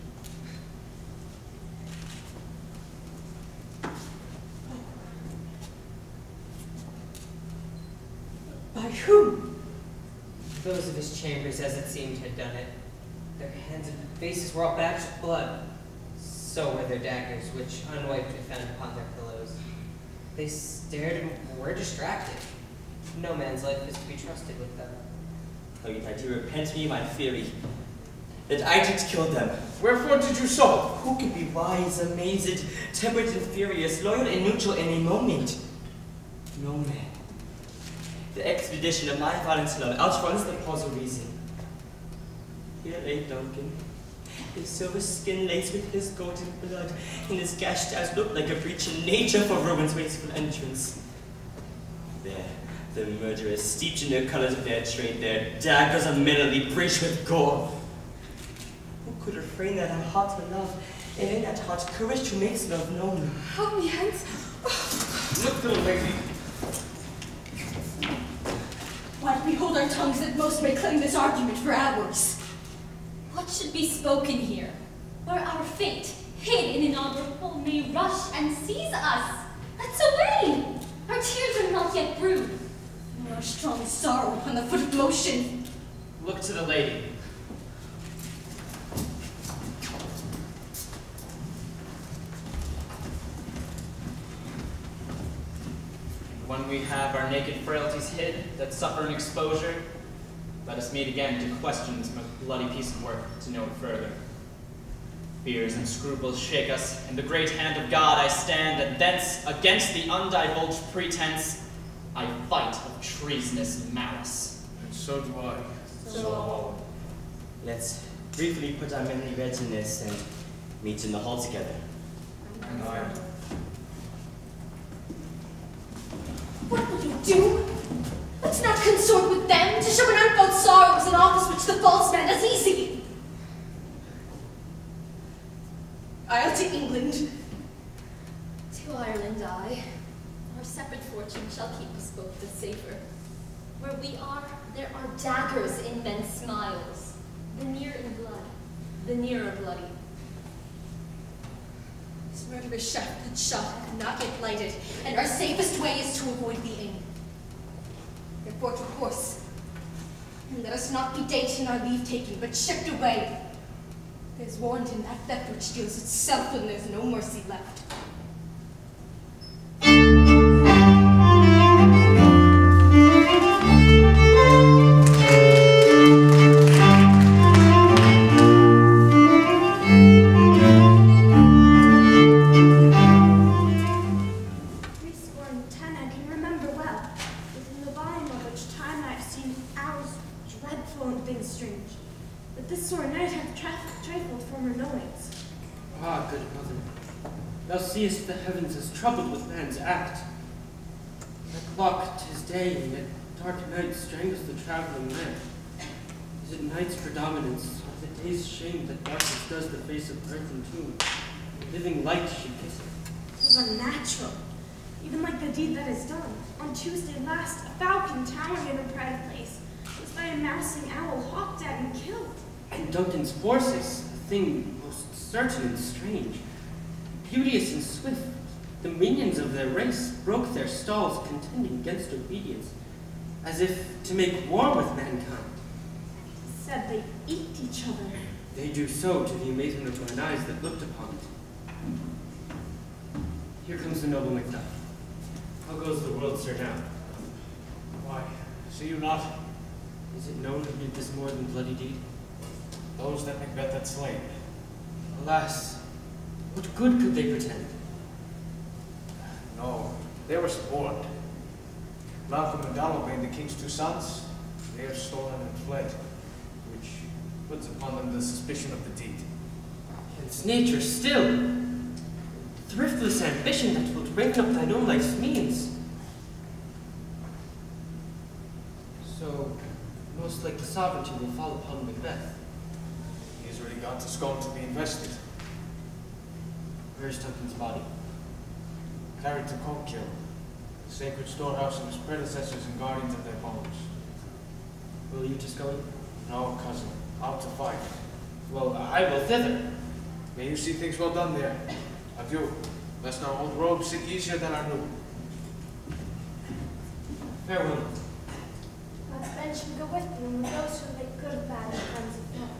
By whom? Those of his chambers, as it seemed, had done it. Their hands and faces were all batched with blood. So were their daggers, which unwiped we found upon their pillows. They stared and were distracted. No man's life is to be trusted with them. Oh, yet I do repent me my theory, that I did kill them. Wherefore did you so? Who can be wise, amazed, temperate and furious, loyal and neutral in a moment? No man. The expedition of my violent love outruns the cause of reason. Here lay Duncan, his silver skin laced with his golden blood, and his gashed eyes looked like a breach in nature for ruin's wasteful entrance. There, the murderers, steeped in the colors of their trade, their daggers unmerely breached with gore. Who could refrain that heart to love, and in that heart courage to make love known? Help me, Hans. Look, little lady. Why do we hold our tongues that most may claim this argument for hours? What should be spoken here? Where our fate, hid in an honorable, may rush and seize us? Let's away! Our tears are not yet brewed. Nor our strong sorrow upon the foot of motion. Look to the lady. When we have our naked frailties hid, that suffer an exposure, let us meet again to question this most bloody piece of work, to know it further. Fears and scruples shake us, in the great hand of God I stand, and thence, against the undivulged pretense, I fight of treasonous malice. And so do I. So. Let's briefly put our men in readiness and meet in the hall together. What will you do? Let's not consort with them to show an unfelt sorrows an office which the false man does easy. I'll to England. To Ireland I. Our separate fortune shall keep us both the safer. Where we are, there are daggers in men's smiles. The near in blood, the nearer bloody. This murderous shaft that shot have not yet lighted, and our safest way is to avoid the aim. Therefore to horse, and let us not be date in our leave-taking, but shift away. There's warrant in that theft which deals itself when there's no mercy left. Ah, good mother, thou seest the heavens as troubled with man's act. At clock 'tis day, and yet dark night strangles the traveling man. Is it night's predominance, or the day's shame that darkness does the face of earth and tomb? The living light should kiss it. 'Tis unnatural, even like the deed that is done. On Tuesday last, a falcon towering in a pride place was by a mousing owl hawked at and killed. And Duncan's forces, a thing most certain and strange, beauteous and swift, the minions of their race broke their stalls contending against obedience, as if to make war with mankind. Said they eat each other. They do so to the amazement of mine eyes that looked upon it. Here comes the noble Macbeth. How goes the world, sir, now? Why, see you not? Is it known who did this more than bloody deed? Those that Macbeth had slain. Alas, what good could they pretend? No, they were suborned. Malcolm and Donald being the king's two sons, they have stolen and fled, which puts upon them the suspicion of the deed. Against nature still, thriftless ambition that will break up thine own life's means. So, most like the sovereignty will fall upon Macbeth. He has already gone to Scone to be invested. Where is Duncan's body? Carried to Colkill, the sacred storehouse of his predecessors and guardians of their bones. Will you to Scone? No, cousin. Out to fight. Well, I will thither. May you see things well done there. Adieu, lest our old robes sit easier than our new. Farewell. God's men should go with you, and with those who make good of bad and friends of foes.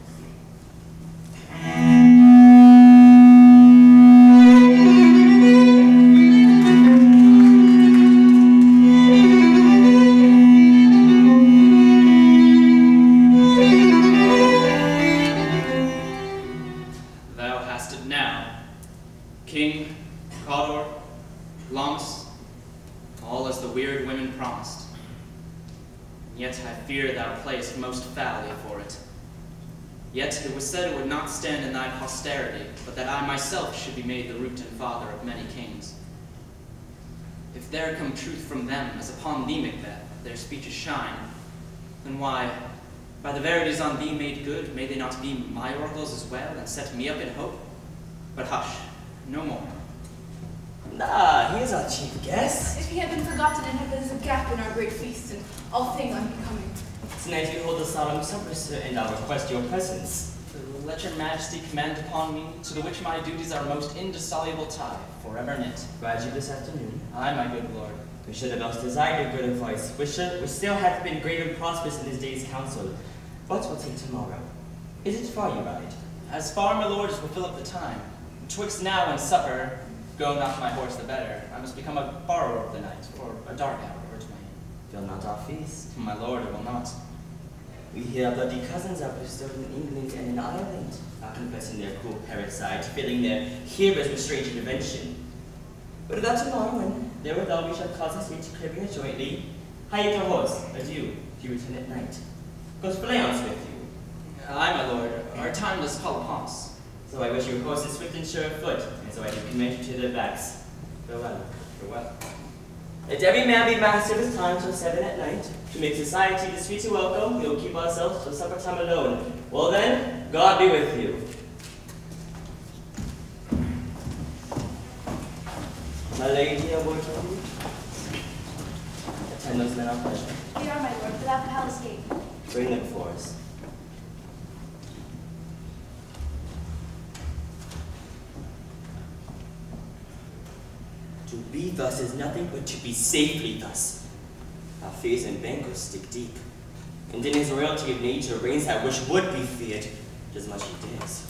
Thou hast it now, King, Cawdor, Lumps, all as the weird women promised. Yet I fear thou playest most foully for it. Yet it was said it would not stand in thy posterity, but that I myself should be made the root and father of many kings. If there come truth from them, as upon thee, Macbeth, their speeches shine, then why, by the verities on thee made good, may they not be my oracles as well, and set me up in hope? But hush, no more. Nah, he is our chief guest. If he had been forgotten in heaven is a gap in our great feast, and all things unbecoming. Tonight we hold a solemn supper, sir, and I request your presence. Let your majesty command upon me, to the which my duties are most indissoluble tie, forever knit. Ride you this afternoon. Aye, my good lord. We should have most desired your good advice, which still hath been great and prosperous in this day's council. But we'll take tomorrow. Is it far you ride? As far, my lord, as will fill up the time. Twixt now and supper, go not my horse the better. I must become a borrower of the night, or a dark hour, or to my inn. Fill not our feast. My lord, it will not. We hear bloody cousins are bestowed in England and in Ireland, are confessing their cruel parricide, filling their hearers with strange intervention. But about tomorrow, when therewithal we shall cause us here to cribbing jointly, hie your horse, adieu, if you return at night. Goes Fleance with you. Aye, my lord. Our time does call upon us. So I wish your horses swift and sure of foot, and so I do commend you to their backs. Farewell, farewell. Let every man be master of his time till 7 at night. To make society the sweet to welcome, we will keep ourselves till supper time alone. Well then, God be with you. My lady, I will tell you. Attend those men our pleasure. We are, my lord, without the palace gate. Bring them before us. To be thus is nothing but to be safely thus. Our fears and bankers stick deep, and in his royalty of nature reigns that which would be feared, as much he dares.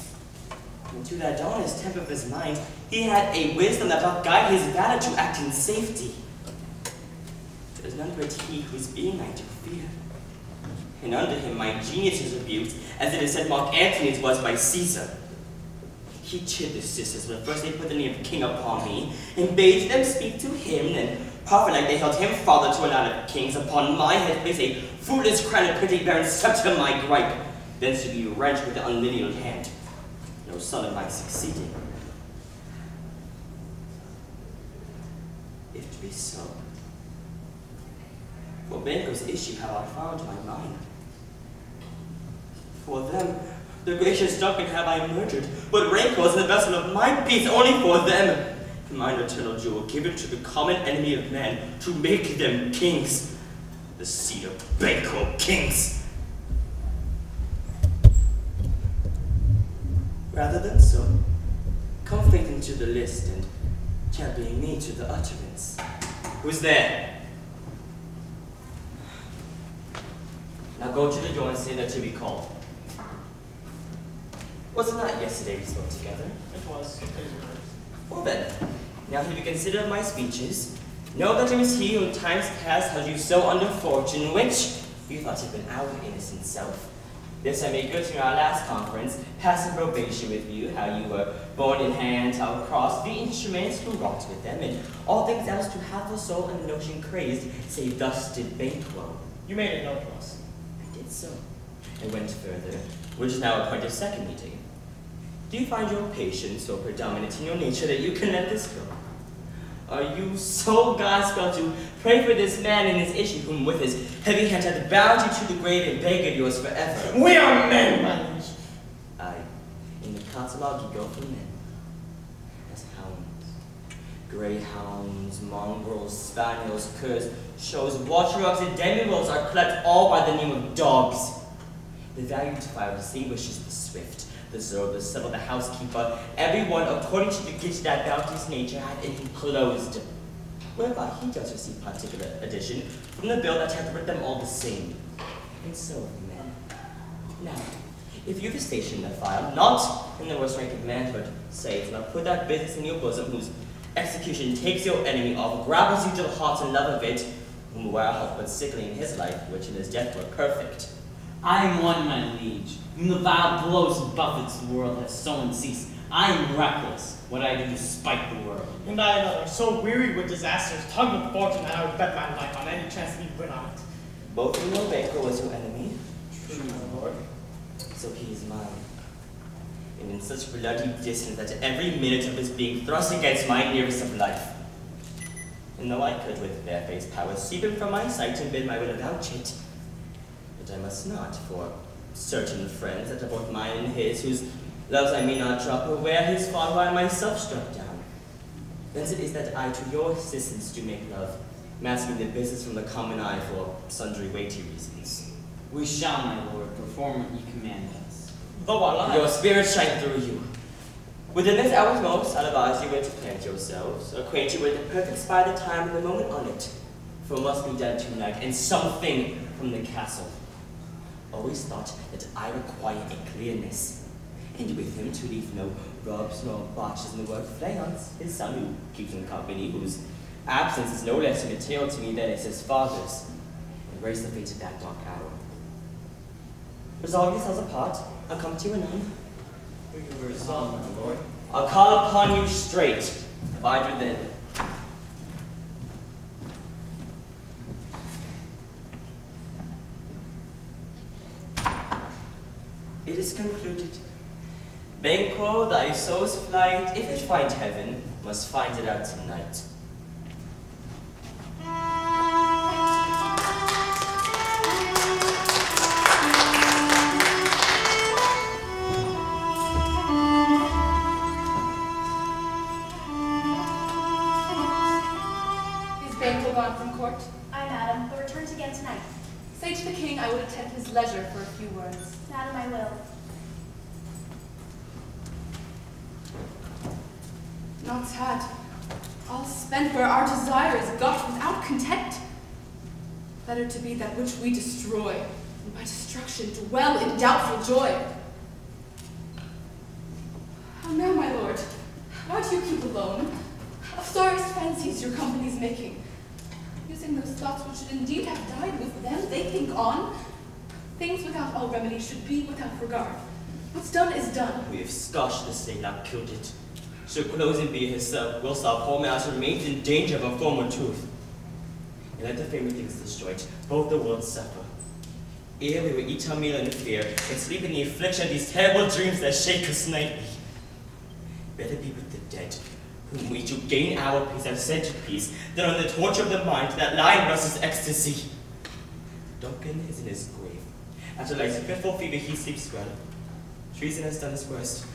And to that honest temper of his mind, he had a wisdom that doth guide his valor to act in safety. There is none but he whose being I do fear. And under him my genius is rebuked, as it is said Mark Antony's was by Caesar. He chid the sisters when first they put the name of king upon me, and bade them speak to him, and prophet like they held him father to a line of kings. Upon my head place a fruitless crown and pretty barren scepter my gripe, thence to be wrenched with the unlineal hand. No son of mine succeeding. If to be so, for Banquo's issue have I found my mind. For them, the gracious Duncan have I murdered, but rancors in the vessel of my peace only for them. Mine eternal jewel given to the common enemy of men to make them kings. The seed of Banquo kings. Rather than so, come faith into the list and champion me to the utterance. Who's there? Now go to the door and say that to be called. Was it not yesterday we spoke together? It was. Well then, now if you consider my speeches, know that it was he who in times past held you so under fortune, which you thought had been our innocent self. This I made good in our last conference, passing probation with you, how you were born in hand, how crossed the instruments who wrought with them, and all things else to have the soul and the notion crazed, save thus did Banquo. You made it known to us. I did so, and went further, which is now a point of second meeting. Do you find your patience so predominant in your nature that you can let this go? Are you so God-spelled to pray for this man and his issue, whom with his heavy hand hath bound you to the grave and beggared yours forever? We are men, my liege. Aye, in the catalogue you go for men. As hounds, greyhounds, mongrels, spaniels, curs, shows, watchdogs, and demi-wolves are collect all by the name of dogs. The valued fire distinguishes the swift, the zero, the subtle, the housekeeper, everyone according to the gift that bounteous nature hath enclosed. Whereby he does receive particular addition from the bill that hath writ them all the same. And so of men. Now, if you have a station in the file, not in the worst rank of manhood, say it, now put that business in your bosom, whose execution takes your enemy off, grapples you to the heart and love of it, whom were help but sickly in his life, which in his death were perfect. I am one, my liege, whom the vile blows and buffets of the world have so unceased. I am reckless, what I do to spite the world. And I another, so weary with disasters, tugged with fortune that I would bet my life on any chance that he'd win on it. Both you know Banquo was your enemy. True, my lord. So he is mine. And in such bloody distance that every minute of his being thrust against my nearest of life. And though I could with barefaced power sweep him from my sight and bid my will avouch it, but I must not, for certain friends that are both mine and his, whose loves I may not drop, or wear his fall who I myself struck down. Thence it is that I to your assistance do make love, masking the business from the common eye for sundry weighty reasons. We shall, my lord, perform what ye command us. Though our lives... Your spirit shine through you. Within this hour's most, I'll advise you where to plant yourselves, acquaint you with the perfect spy, the time, and the moment on it. For it must be done tonight, and something from the castle. Always thought that I require a clearness, and with him to leave no rubs nor botches in the work. Fleance, his son who keeps him company, whose absence is no less material to me than is his father's, and raise the fate of that dark hour. Resolve yourselves apart, I'll come to you anon. We can resolve, my lord. I'll call upon you straight, abide within. It is concluded. Banquo, thy soul's flight, if it find heaven, must find it out tonight. Is Banquo gone from court? Aye, madam, but returns again tonight. Say to the king I would attend his leisure for a few words. Madam, I will. Not sad. All spent where our desire is got without content. Better to be that which we destroy, and by destruction dwell in doubtful joy. How now, my lord? Why do you keep alone? Of sorest fancies your company's making. Using those thoughts which should indeed have died with them, they think on. Things without all remedy should be without regard. What's done is done. We have scotched the state, not killed it. Should close and be herself, whilst our poor master remains in danger of a former truth. And let the famous things destroyed, both the worlds suffer. Ere we will eat our meal in fear, and sleep in the affliction of these terrible dreams that shake us nightly. Better be with the dead, whom we to gain our peace have sent to peace, than on the torture of the mind that lie in restless ecstasy. Duncan is in his grave. After life's fitful fever he sleeps well. Treason has done his worst.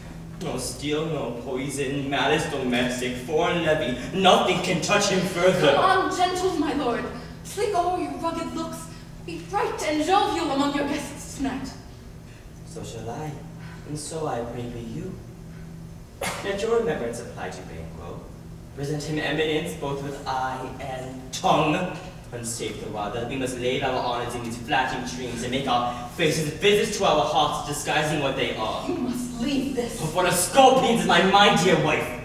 No steel, no poison, malice domestic, foreign levy, nothing can touch him further. Come on, gentle, my lord. Sleep over your rugged looks. Be bright and jovial among your guests tonight. So shall I, and so I pray be you. Let your remembrance apply to Banquo. Present him eminence both with eye and tongue. Unsafe the while that we must lay our honors in these flattering dreams and make our faces visits to our hearts, disguising what they are. You must leave this. But what a scorpions is my mind, dear wife.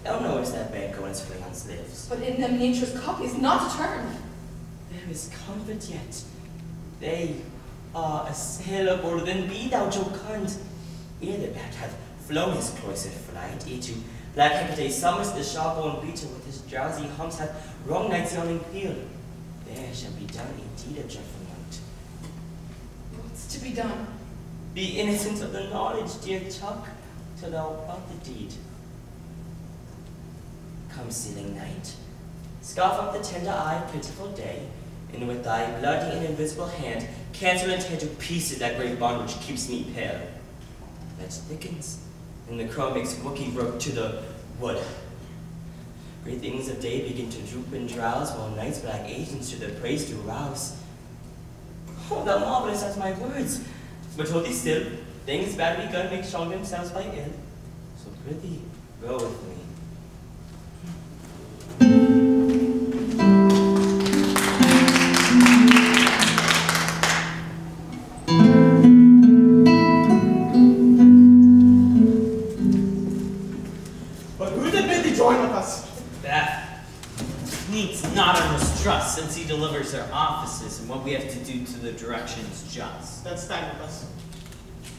Thou knowest that Banquo and his freelance lives. But in them nature's copy is not turned. There is comfort yet. They are assailable, then be thou jocund. Ere the bat hath flown his cloistered flight, ere to black Hecate summons the sharp-born beetle with his drowsy humps hath wrong night's yawning peal. There shall be done indeed a dreadful night. What's to be done? Be innocent of the knowledge, dear Chuck, till thou art the deed. Come, sealing night, scarf up the tender-eyed, pitiful day, and with thy bloody and invisible hand, cancel and tear to pieces that great bond which keeps me pale. That thickens, and the crow makes Wookie rope to the wood. Great things of day begin to droop and drowse, while night's black agents to their praise do rouse. Oh, thou marvelous at my words! But hold thee still, things bad begun make strong themselves by ill. So prithee, go with me. But who did bid thee join with us? Beth needs not our mistrust, since he delivers our offices, and what we have to do to the directions just. Then stand with us.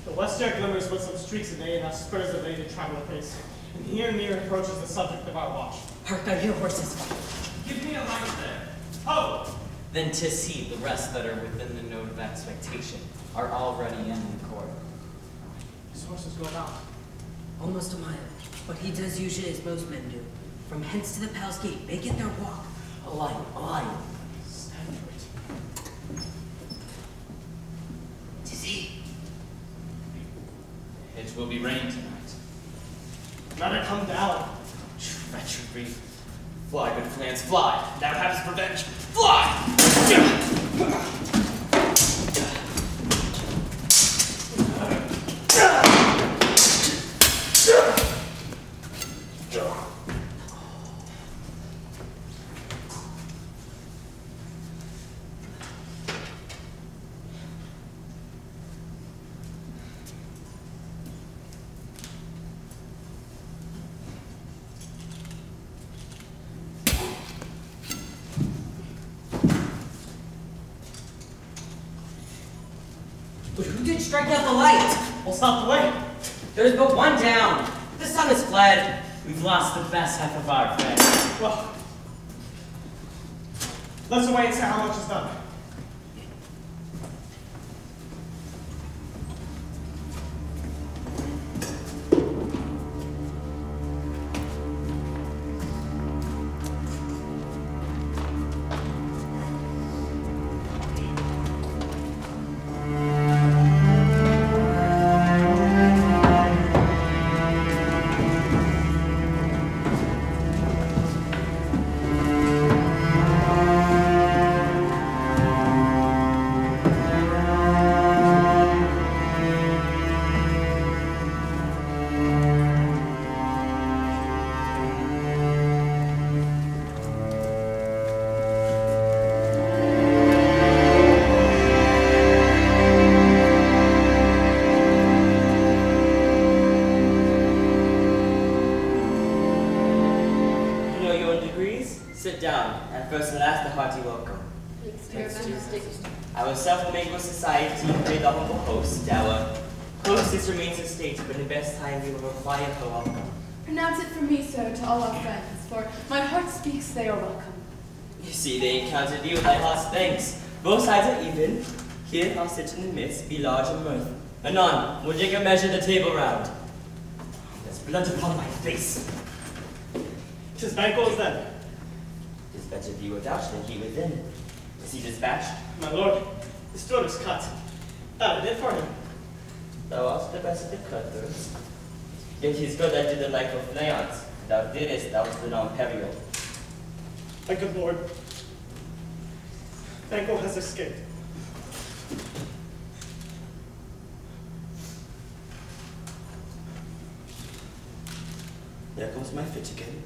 The west yard glimmers with some streaks of day and has spurs of day to travel apace. And here near approaches the subject of our watch. Hark, I hear horses. Give me a light there. Ho! Then 'tis he, the rest that are within the note of expectation, are already in the court. His horses go about. Almost a mile, but he does usually as most men do. From hence to the palace gate, make it their walk. A line. Stand for it. 'Tis he. It will be rain tonight. Let it come down. Treachery. Fly, good plans, fly. Thou hast revenge. Fly! But who did strike out the light? We'll stop the way. There's but one down. The sun has fled. We've lost the best half of our fare. Well, let's away and see how much is done. and first and last a hearty welcome. Thanks, Our self-made society played the humble host. Our hostess remains a state, but in best time we will require her welcome. Pronounce it from me, sir, to all our friends, for my heart speaks they are welcome. You see, they encountered thee with thy heart's thanks. Both sides are even. Here I'll sit in the midst, be large in mirth. Anon, we'll take a measure the table round. There's blood upon my face. 'Tis Banquo's then. 'Tis better be without than he within. Is he dispatched? My lord, his throat is cut. That I did for him. Thou art the best of the cutthroats. Yet 'tis good I did the like of Leon's. Thou didst, thou stood on peril. My good lord, Banquo has escaped. There comes my fit again.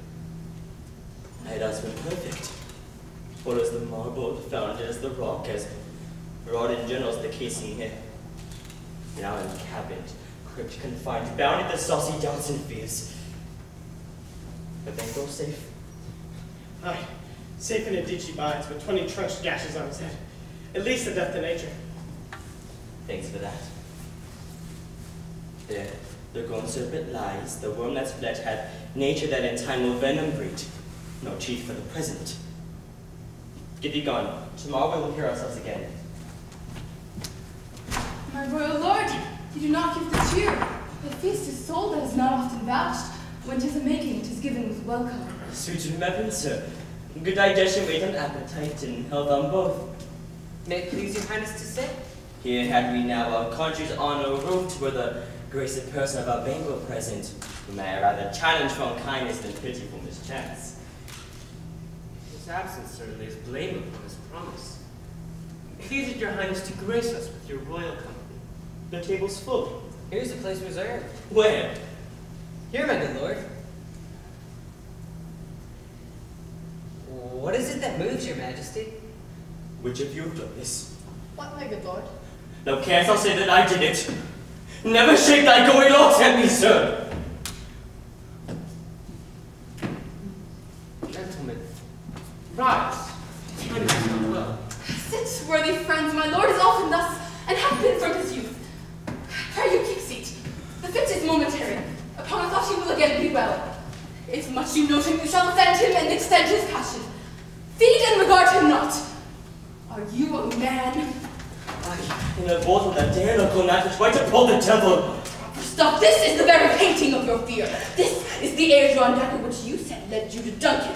I had us been perfect. Full as the marble, found as the rock, as broad in general's the casing here. Now in cabined, crypt confined, bound at the saucy doubts and fears. But then go safe. Aye, safe in a ditch he bides, with 20 trenched gashes on his head. At least a death to nature. Thanks for that. There, the grown serpent lies, the worm that's fled hath nature that in time will venom breed. No cheat for the present. Get thee gone. Tomorrow we will hear ourselves again. My royal lord, you do not give the cheer. The feast is soul that is not often vouched. When 'tis a making, 'tis given with welcome. Sweet and weapon, sir. Good digestion, weight on appetite, and health on both. May it please your highness to say? Here had we now our country's honor root, were the graced person of our Bengal present, whom I rather challenge from kindness than pity for mischance. His absence, sir, lays blame upon his promise. Please it your highness to grace us with your royal company. The table's full. Here's a place reserved. Where? Here, my good lord. What is it that moves your majesty? Which of you have done this? What, my good lord? Thou canst not say that I did it. Never shake thy gory locks at me, sir. Gentlemen, rise. His highness is not well. Sit, worthy friends, my lord is often thus, and hath been from his youth. Pray you keep seat. The fit is momentary. Upon a thought he will again be well. If much you note him, you shall offend him and extend his passion. Feed and regard him not. Are you a man? In a bottle that dare not go not to try to pull the devil. Stop, this is the very painting of your fear. This is the air-drawn dagger which you said led you to Duncan.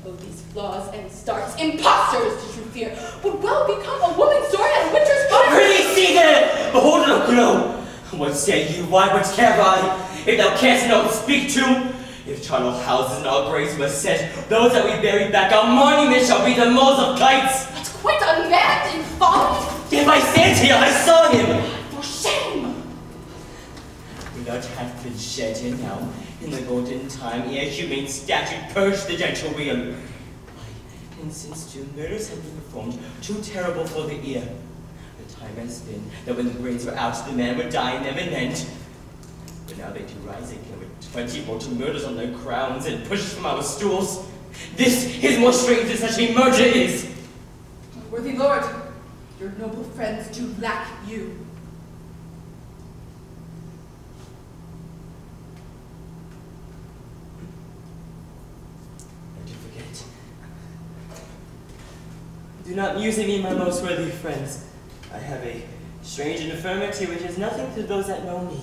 Oh, these flaws and starts, impostors to true fear, would well become a woman's sword and winter's fire. Prithee, see there! Behold it glow! What say you, why, what care I? If thou canst not speak to, if charnel houses and our grace must set, those that we bury back, our monument shall be the moles of kites. That's quite unmanned and folly. If I stand here, I saw him. For shame. Blood hath been shed here now, in the golden time, ere humane statute purged the gentle wheel. And since 2 murders have been performed, too terrible for the ear, the time has been that when the brains were out, the man would die and never end. But now they do rise again with 20 mortal murders on their crowns and pushed from our stools. This is more strange than such a murder is. Worthy lord, your noble friends do lack you. I do forget. Do not muse at me, my most worthy friends. I have a strange infirmity which is nothing to those that know me.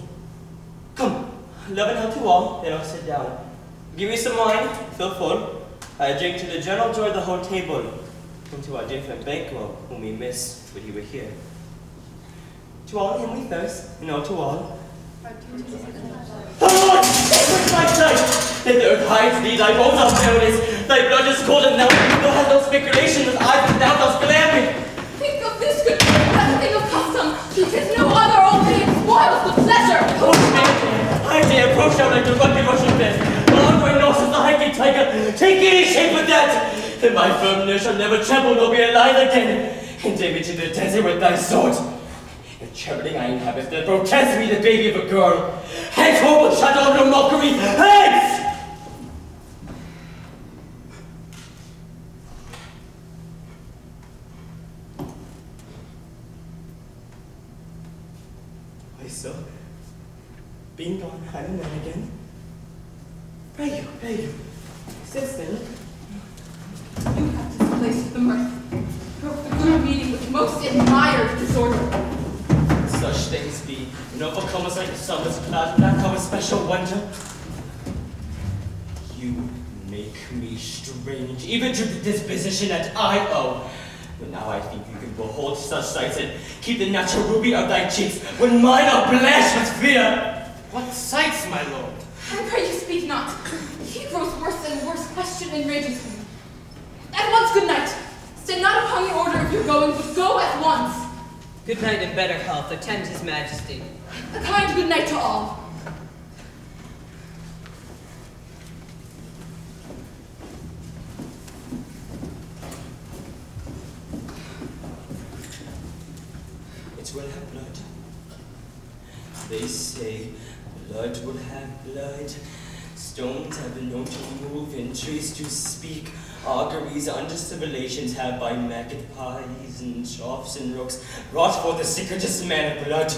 Come, love and health to all, then I'll sit down. Give me some wine, fill full. I drink to the general joy of the whole table, and to our dear friend Banquo, whom we miss, would he were here. To all him we thirst, and all to all. Oh, take my sight! That the earth hides thee, thy bones are perilous, thy blood is cold, and thou hast no speculation, as I but thou dost glaring. Think of this good that thing of custom. Tis no other old pain spoils the pleasure. I dare approach out like the rugged Russian bed. Onward north is the hiking tiger. Take any shape with that. And my firm nerve shall never tremble nor be alive again. And take me to the desert with thy sword. And trembling I inhabit that protest me the baby of a girl. Hence horrible shadow of no mockery. Hence! say so. Being gone hand and then again. Pray you. Sit still. You have displaced the mirth. Broke the good meaning with most admired disorder. Such things be. When overcomers like the summer's cloud, that come a special wonder. You make me strange, even to the disposition that I owe. But now I think you can behold such sights and keep the natural ruby of thy cheeks, when mine are blashed with fear. What sights, my lord? I pray you speak not. He grows worse and worse, question enrages him. At once, good night. Stand not upon the order of your going, but go at once. Good night and better health. Attend his majesty. A kind good night to all. It will have blood. They say blood will have blood. Stones have been known to move and trees to speak. Auguries under civilizations have by magpies and troughs and rooks brought forth the secretest man of blood.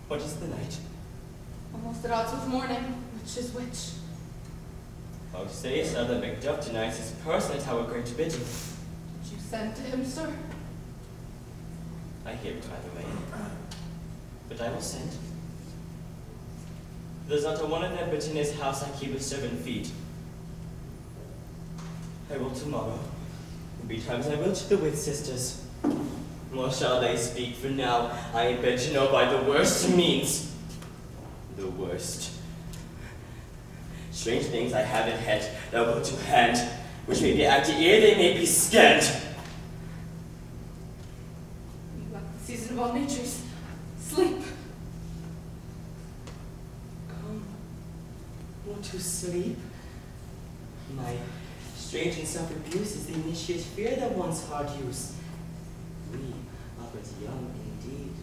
What is the night? Almost at odds with morning, which is which. Thou sayest thou that Macbeth denies his person at our great bidding. Did you send to him, sir? I hear it either way. But I will send. There's not a one of them but in his house I keep a servant feed. I will tomorrow. Betimes I will to the Wit sisters. More shall they speak, for now I beg to know by the worst means. The worst. Strange things I have in head, thou wilt to hand, which may be acted ere they may be scanned. You lack the season of all natures. Sleep. Want to sleep? My strange and self-abuse is the initiate fear that wants hard use. We are but young indeed.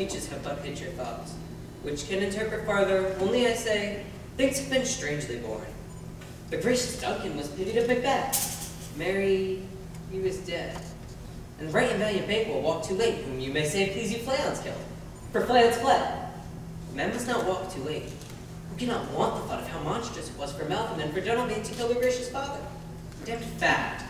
speeches have but hid your thoughts, which can interpret farther, only I say, things have been strangely born. The gracious Duncan was pitied at Macbeth. Merry, he was dead. And the right and valiant Banquo walked too late, whom you may say please you Fleance killed. For Fleance fled. Men must not walk too late. Who cannot want the thought of how monstrous it was for Malcolm and for Donalbain to kill their gracious father? Damned fact.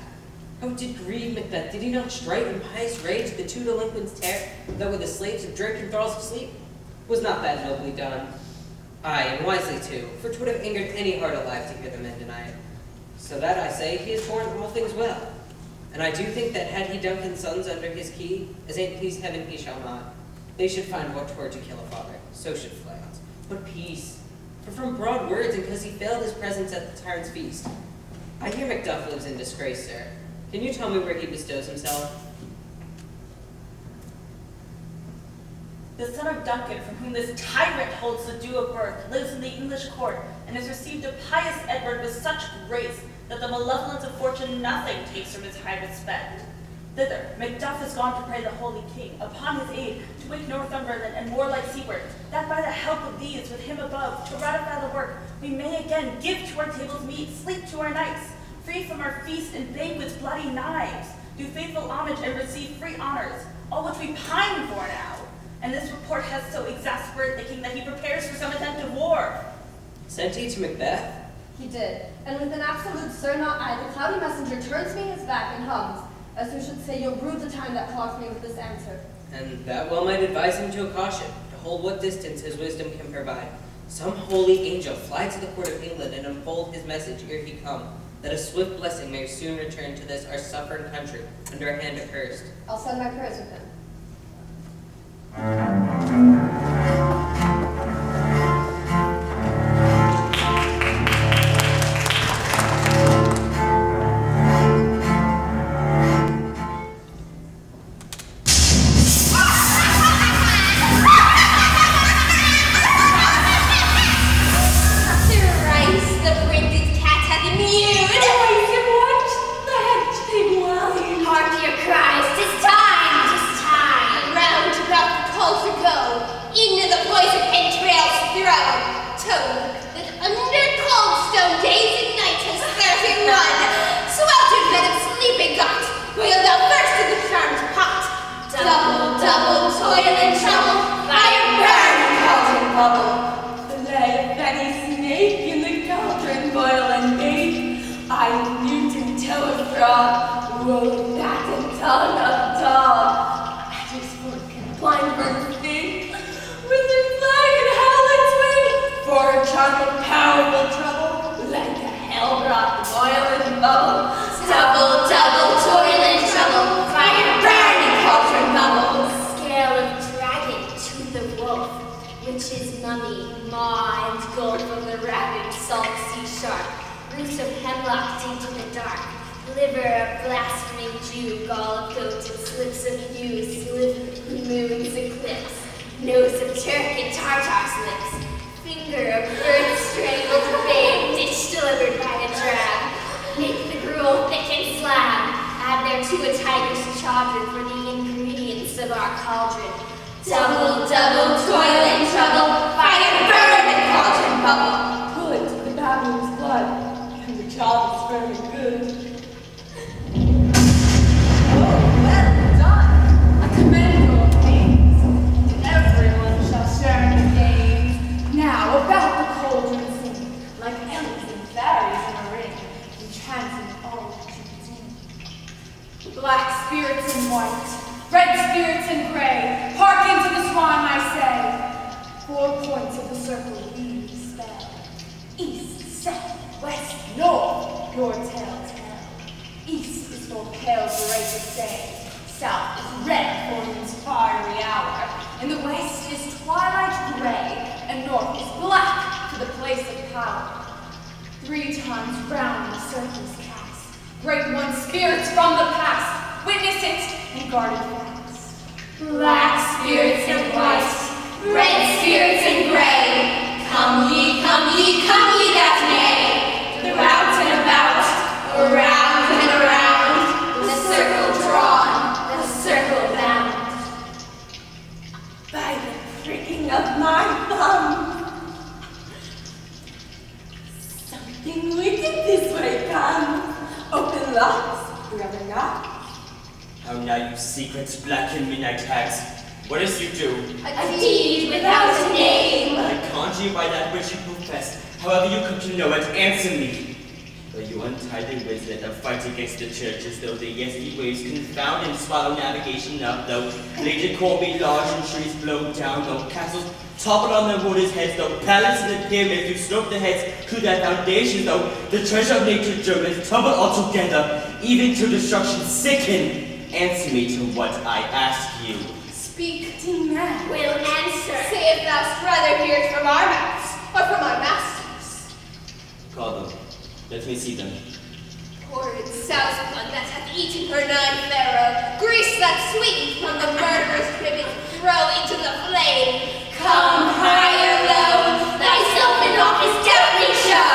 How did grieve Macbeth? Did he not strike in pious rage the two delinquents tear that were the slaves of drink and thralls of sleep? Was not that nobly done? Aye, and wisely too, for 'twould have angered any heart alive to hear the men deny it. So that I say, he has borne all things well. And I do think that had he Duncan's sons under his key, as ain't please heaven he shall not, they should find what 'twere to kill a father, so should Fleance. But peace, for from broad words, and 'cause he failed his presence at the tyrant's feast. I hear Macduff lives in disgrace, sir. Can you tell me where he bestows himself? The son of Duncan, from whom this tyrant holds the due of birth, lives in the English court, and has received a pious Edward with such grace that the malevolence of fortune nothing takes from his high respect. Thither, Macduff is gone to pray the Holy King, upon his aid, to wake Northumberland and warlike seaward, that by the help of these, with him above, to ratify the work, we may again give to our tables meat, sleep to our nights, free from our feast and banquets bloody knives, do faithful homage and receive free honors, all which we pine for now. And this report has so exasperated the king that he prepares for some attempt of war. Sent he to Macbeth? He did, and with an absolute sir not I, the cloudy messenger turns me his back and hums, as who should say you'll rue the time that clogs me with this answer. And that well might advise him to a caution, to hold what distance his wisdom can provide. Some holy angel fly to the court of England and unfold his message ere he come, that a swift blessing may soon return to this our suffering country, under a hand accursed. I'll send my prayers with him. Black spirits in white, red spirits in gray, hearken to the swan, I say. 4 points of the circle weave the spell. East, south, west, north, your tale tell. East is for pale voracious day, south is red for moon's fiery hour, and the west is twilight gray, and north is black to the place of power. 3 times round the circle's cast. Great one spirits from the past, witness it and guard it fast. Black spirits in white, red spirits in gray, come ye, that may. Throughout and about, around and around, the circle drawn, the circle bound. By the of my thumb. Something wicked this way comes. Open locks, brother knock. How now, you secret black-and midnight hags. What is you do? A deed without a name. I conjure you by that which you profess. However you come to know it, answer me. Though you untie the winds that fight against the churches, though the yeasty waves confound and swallow navigation up, though later court be large and trees blow down, though castles topple on their rulers' heads, though palaces and pyramids do slope their heads to their foundations, though the treasure of nature germinates tumble altogether, even to destruction sicken. Answer me to what I ask you. Speak to man. Will answer. Say if thou'st rather hear it from our mouths, or from our masters. Call them. Let me see them. Horrid souse blood that hath eaten her nine pharaoh, grease that sweetened from the murderer's ribbon, throw into the flame. Come high or low, thyself in office deftly show.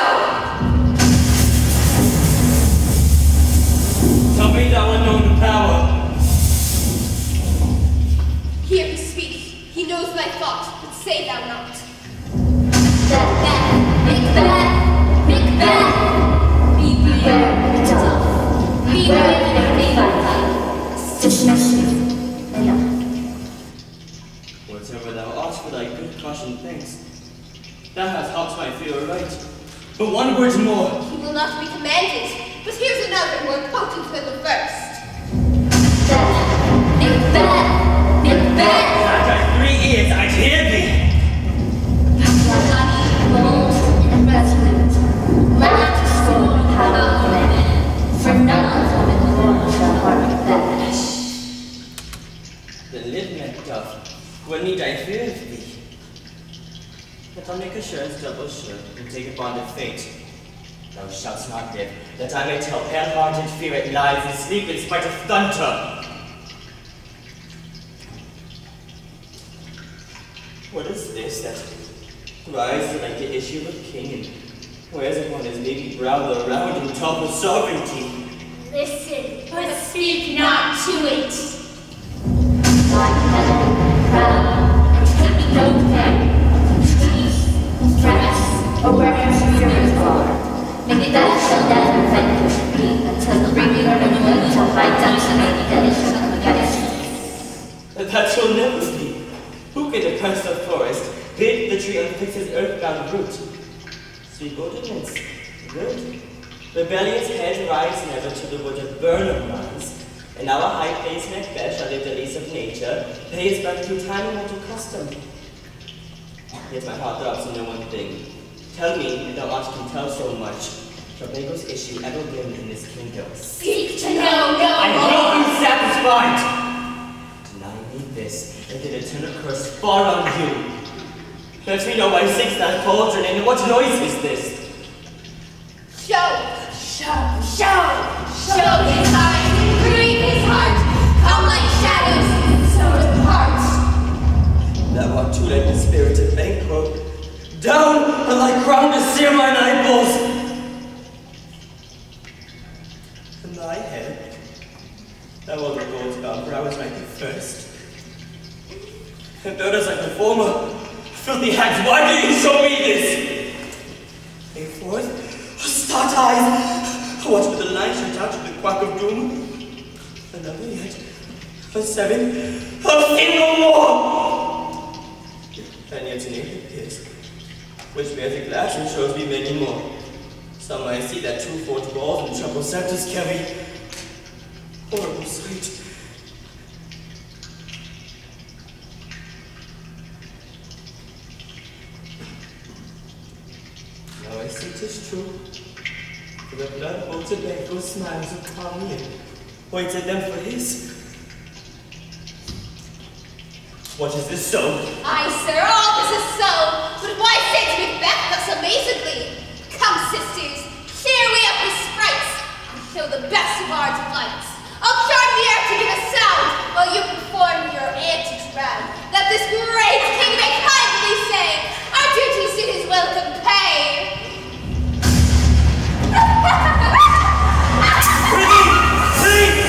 Tell me thou unknown power. Hear me speak. He knows thy thought, but say thou not. Macbeth, Macbeth. Beware the dove. Beware the Whatever thou art for thy good caution, thanks. Thou hast helped my fear aright. But one word more. He will not be commanded, but here's another more potent than the first. Macbeth, Macbeth. Had I 3 ears, I'd hear thee. Bold and resolute, laugh to sword how women, for none of it warms the heart of that. Then live, Macbeth. What need I fear of thee? Let I'll make assurance double sure, and take a bond of fate. Thou shalt not live, that I may tell pale-hearted fear it lies and sleep in spite of thunder. What is this that rises like the issue of a king and wears upon his baby brow the round and top of sovereignty? Listen, but speak not to it. Like heaven, proud, take no care. Peace, dress, or wherever spirits are. Maybe that shall never vanquish me until the bringing of the moon to hide dungeon that it shall forget. That shall never be. Who can oppress the forest, bid the tree unfix his earthbound root? Sweet ordinance, good. Rebellious head rise never to the wood of Burnham runs. In our high place Macbeth shall live the lease of nature, pay his back through time and mortal custom. Yet my heart throbs to know one thing. Tell me, and thou art can tell so much, shall Bago's issue ever win in this kingdom? Seek to know no I more. will be satisfied! Deny me this, and the eternal curse fall on you. Let me know why sings that cauldron, and what noise is this? Show his eyes and grieve his heart. Come like shadows, so depart. Thou art too late, the spirit of bankroll. Down on thy crown to sear mine eyeballs. And thy head, thou art the gold bound brows like the first. And thou dost like the former. Filthy hags, why do you show me this? A fourth, start eyes. Watch with the light shut out to the quack of doom. Another yet, a 7, a single more. And yet an 8 appears, which bears a glass and shows me many more. Some I see that 2 forked balls and triple scepters carry. Horrible sight. Now I see 'tis true. For the blood of tobacco smiles upon me and waits at them for his. What is this so? Aye, sir, all this is so. But why say to Macbeth thus amazedly? Come, sisters, cheer we up his sprites, and show the best of our delights. I'll charm the air to give a sound, while you perform your anti-drag, that this great king may kindly say, our duties to his welcome pay. Please!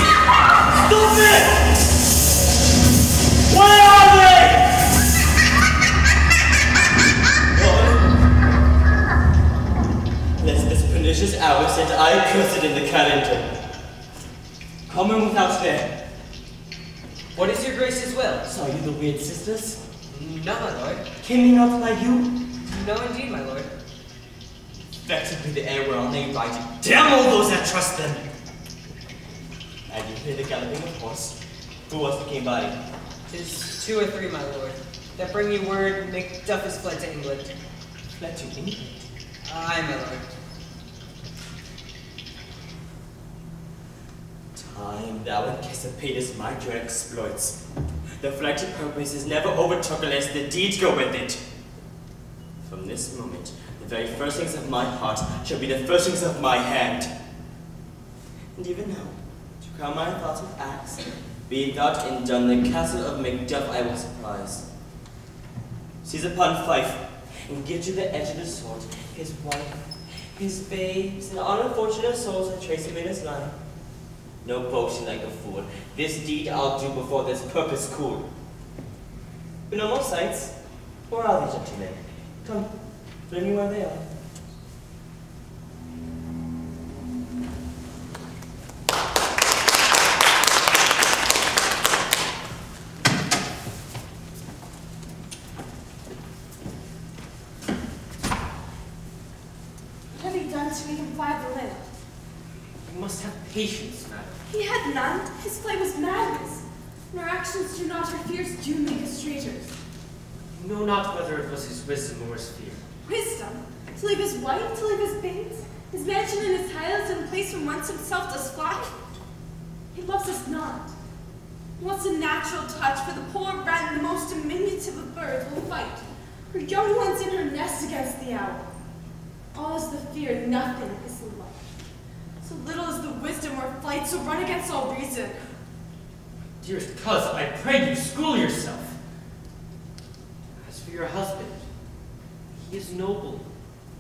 Stop it! Where are they? I curse it in the calendar. Coming without there. What is your grace's will? Saw you the weird sisters? No, my lord. Came they not by you? No, indeed, my lord. Vexed be the air whereon they ride. Damn all those that trust them! And you hear the galloping of horse. Who was it came by? 'Tis 2 or 3, my lord, that bring you word Macduff is fled to England. Fled to England? Aye, my lord. Time thou anticipatest my dread exploits. The flighty purposes never overtook unless the deeds go with it. From this moment, the very first things of my heart shall be the first things of my hand. And even now, to crown my thoughts with acts, be it thought and done, the castle of Macduff I will surprise. Seize upon Fife, and give to the edge of the sword his wife, his babes, and all unfortunate souls that trace him in his line. No boasting like a fool. This deed I'll do before this purpose cool. But no more sights. Where are these gentlemen? Come, bring me where they are. What have you done to make him fly the land? You must have patience, madam. He had none. His flight was madness. And our actions do not, our fears do make us traitors. You know not whether it was his wisdom or his fear. Wisdom? To leave his wife, to leave his babes, his mansion and his titles in a place from whence himself does fly? He loves us not. He wants a natural touch, for the poor wren, the most diminutive of birds, will fight, her young ones in her nest against the owl. All is the fear, nothing is the love. So little is the wisdom or flight, so run against all reason. Dearest cousin, I pray you, school yourself. As for your husband, he is noble,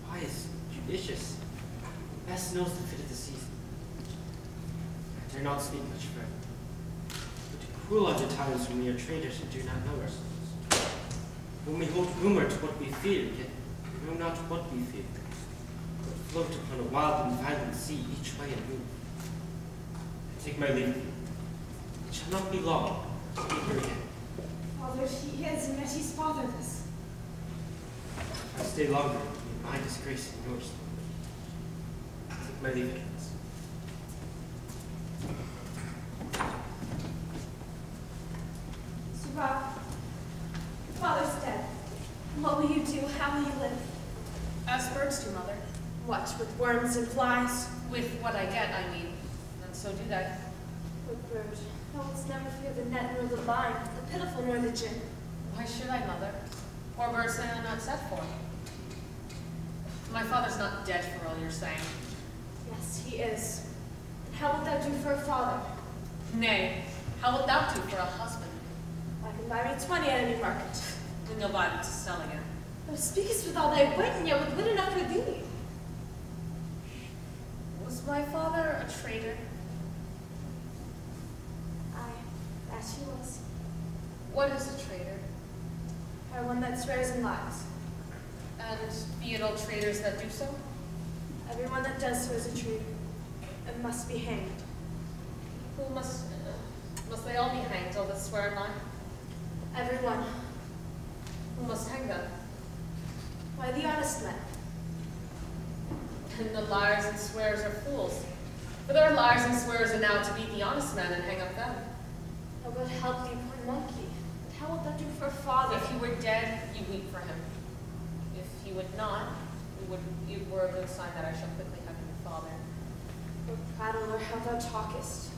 wise, judicious, best knows the fit of the season. I dare not speak much further, but cruel are the times when we are traitors and do not know ourselves. When we hold rumour to what we fear, yet know not what we fear, but float upon a wild and violent sea each way and move. I take my leave. It shall not be long to be here again. Father, he is, and yet he's fatherless. If I stay longer, it will be my disgrace and yours. I take my leave at once. Sir Bob, your father's dead. What will you do? How will you live? As birds do, mother. What, with worms and flies? With what I get, I mean. And so do they. With bird, thou wouldst never fear the net nor the line, the pitiful nor the gin. Why should I, mother? Poor birds they are not set for. My father's not dead for all you're saying. Yes, he is. And how wilt thou do for a father? Nay, how wilt thou do for a husband? I can buy me 20 at any market. Then you'll buy them to sell again. Thou speakest with all thy wit, and yet with wit enough for thee. Was my father a traitor? Aye, that he was. What is a traitor? Or one that swears and lies. And be it all traitors that do so? Everyone that does so is a traitor, and must be hanged. Who must they all be hanged, all that swear and lie? Everyone. Who must hang them? Why, the honest men. And the liars and swearers are fools. For there are liars and swearers enow to beat the honest men and hang up them. Oh, God help thee, poor monkey. But how wilt thou do for a father? If he were dead, you weep for him. If he would not, it were a good sign that I shall quickly have him a father. O prattler, how thou talkest.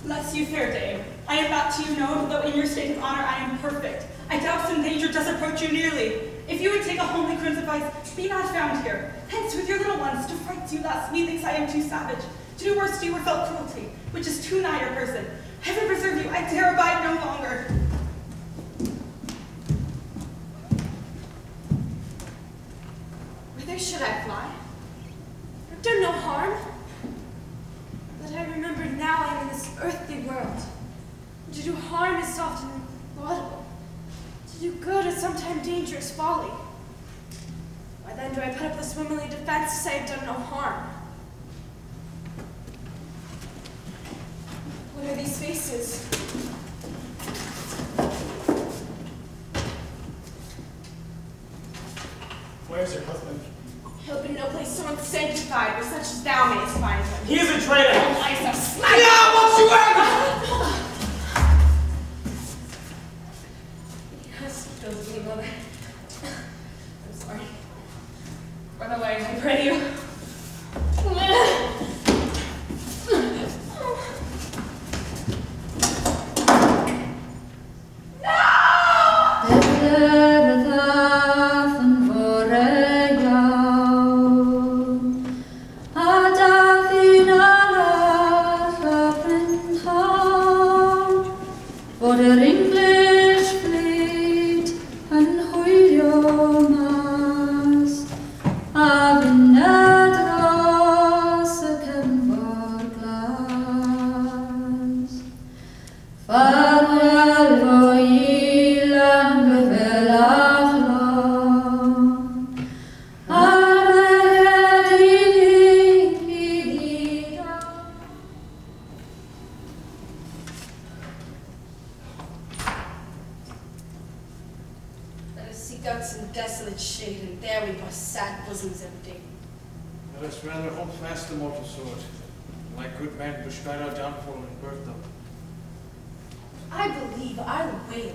Bless you, fair dame. I am not to you known, though in your state of honor I am perfect. I doubt some danger does approach you nearly. If you would take a homely crime's advice, be not found here. Hence with your little ones, to fright you less, methinks I am too savage. To do worse to you or felt cruelty, which is too nigh your person. Heaven preserve you, I dare abide no longer. Whither should I fly? I've done no harm. But I remember now I am in this earthly world. And to do harm is often laudable. To do good is sometimes dangerous folly. Why then do I put up this womanly defense to say I've done no harm? What are these faces? Where's your husband? He'll be no place so unsanctified where such as thou mayest find him. He is a traitor! A life of slander! Yeah, won't you Yes, goes with me, mother. I'm sorry. Run away, I pray you. Let us rather hold fast the mortal sword, like good men bestride our downfall and birth them. I believe I will.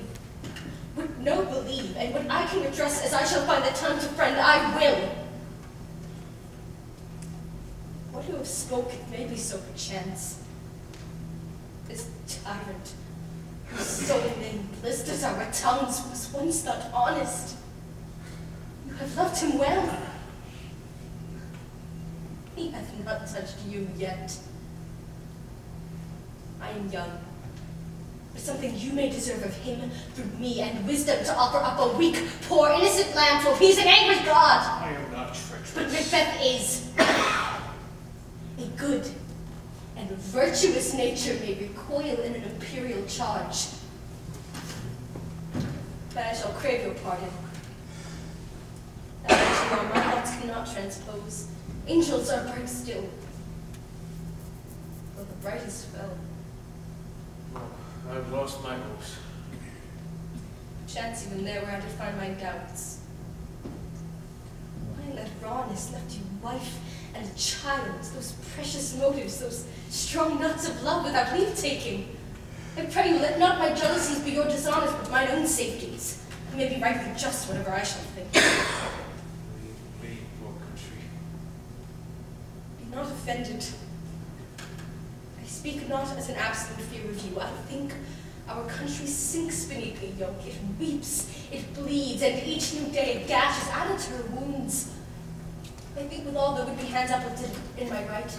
Would no believe, and when I can redress as I shall find the time to friend, I will. What who have spoken may be so perchance. This tyrant, whose soul name blisters our tongues, was once thought honest. You have loved him well. He hath not touched you yet. I am young, but something you may deserve of him through me and wisdom to offer up a weak, poor, innocent lamb to appease an angry God. I am not treacherous. But Macbeth is. A good and virtuous nature may recoil in an imperial charge. But I shall crave your pardon. That which you are my heart cannot transpose. Angels are bright still, though the brightest fell. Oh, I've lost my hopes. Chance even there where I did find my doubts. Why in that rawness left you wife and a child, those precious motives, those strong nuts of love without leave-taking? I pray you, let not my jealousies be your dishonors, but mine own safeties. It may be rightly just whatever I shall think. Leave, poor country. Be not offended. I speak not as an absolute fear of you. I think our country sinks beneath the yoke. It weeps, it bleeds, and each new day it gashes added to her wounds. I think with all the would-be hands uplifted in my right,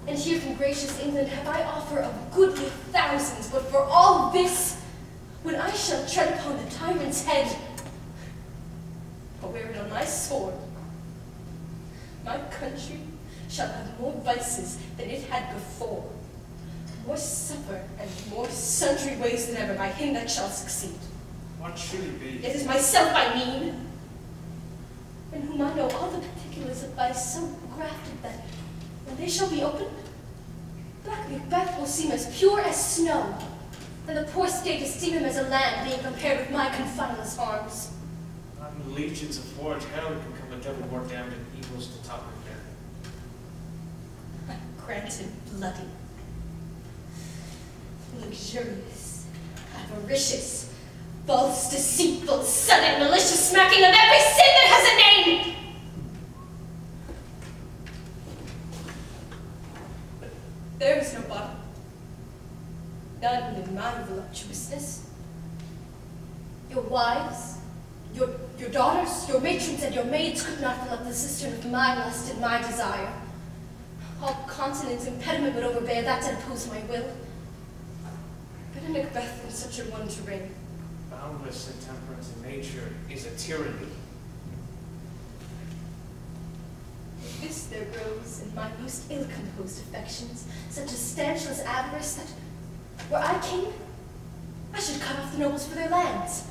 and here from gracious England have I offer of goodly thousands, but for all this, when I shall tread upon the tyrant's head, I'll wear it on my sword. My country shall have more vices than it had before, more supper and more sundry ways than ever by him that shall succeed. What should it be? It is myself I mean, in whom I know all the particulars of vice so grafted that, when they shall be opened, black Macbeth will seem as pure as snow, and the poor state esteem him as a lamb, being compared with my confineless harms. Not in legions of forged hell can come a devil more damned and evils to top of death. Granted bloody, luxurious, avaricious, false, deceitful, sudden, malicious smacking of every sin that has a name! But there is no bottom. None in my voluptuousness. Your wives, your daughters, your matrons, and your maids could not fill up the cistern of my lust and my desire. All continent's impediment would overbear that to oppose my will. But a Macbeth in such a one to reign. Boundless intemperance in nature is a tyranny. With this there grows in my most ill-composed affections such a stanchless avarice that, were I king, I should cut off the nobles for their lands,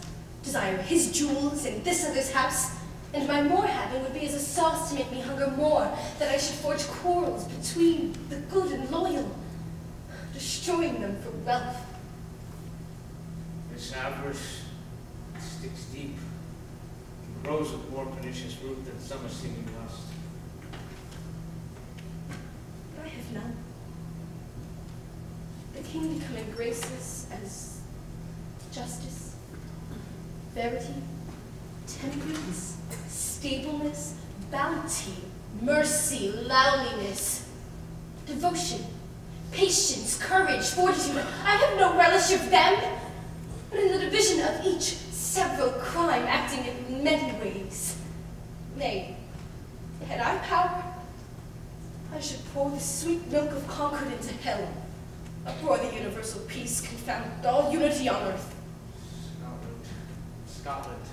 desire his jewels in this other's house, and my more having would be as a sauce to make me hunger more, that I should forge quarrels between the good and loyal, destroying them for wealth. This avarice sticks deep and grows with more pernicious root than summer singing lust. But I have none. The king becoming graces as justice, verity, temperance, stableness, bounty, mercy, lowliness, devotion, patience, courage, fortitude. I have no relish of them, but in the division of each several crime acting in many ways. Nay, had I power, I should pour the sweet milk of Concord into hell, uproar the universal peace, confound all unity on earth. Scotland.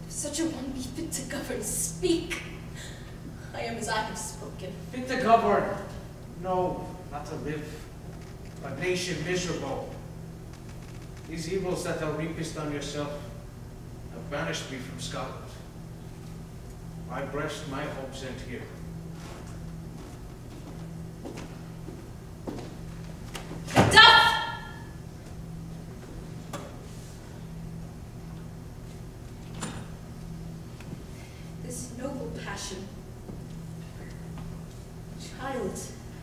If such a one be fit to govern, speak. I am as I have spoken. Fit to govern? No, not to live. A nation miserable. These evils that thou reapest on yourself have banished me from Scotland. My breast, my hopes end here. Enough! This noble passion, child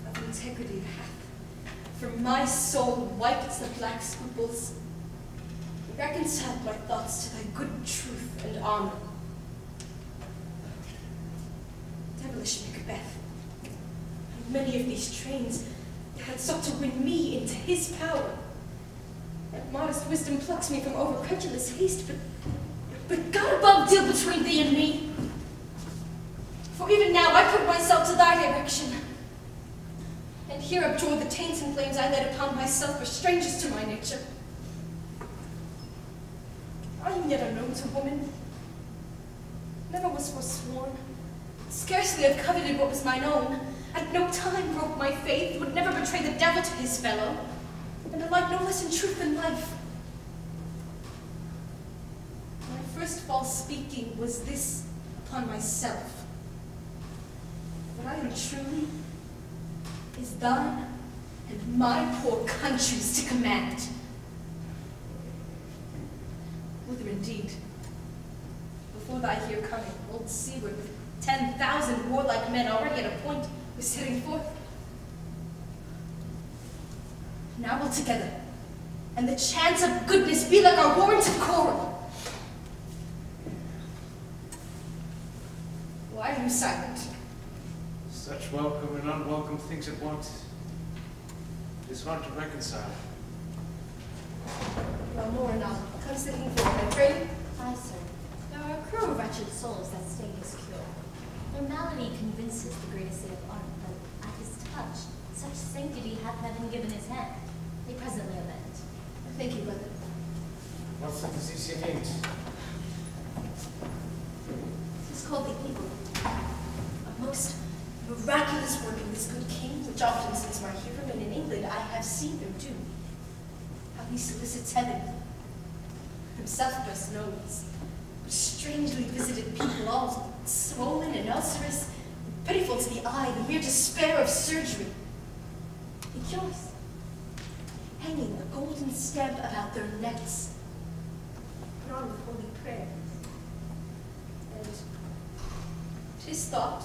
of integrity, hath from my soul wiped the black scruples, reconciled my thoughts to thy good truth and honor. Devilish Macbeth, and many of these trains had sought to win me into his power. That modest wisdom plucks me from over-credulous haste, but God above deal between thee and me. For even now I put myself to thy direction, and here abjure the taints and flames I laid upon myself for strangers to my nature. I am yet unknown to woman, never was forsworn, scarcely have coveted what was mine own, at no time broke my faith, would never betray the devil to his fellow, and alike no less in truth than life. My first false speaking was this upon myself. What I am truly is thine and my poor country's to command. Whither indeed, before thy here coming, old Seaward with 10,000 warlike men already at a point was setting forth. Now we'll together, and the chance of goodness be like our warranted quarrel. Why are you silent? Such welcome and unwelcome things at once. It is hard to reconcile. Well, more anon. Come sitting forward, I pray you. Aye, sir. There are a crew of wretched souls that stay his cure. Their malady convinces the greatest of art that at his touch, such sanctity hath heaven given his hand. They presently amend. Thank you, brother. What's the disease you need? It is called the evil. A most miraculous work of this good king, which often since my here remain in England I have seen him do. How he solicits heaven. Himself best knows. But strangely visited people, all swollen and ulcerous, pitiful to the eye, the mere despair of surgery. He cures, hanging a golden stem about their necks, put on with holy prayers. And 'tis thought,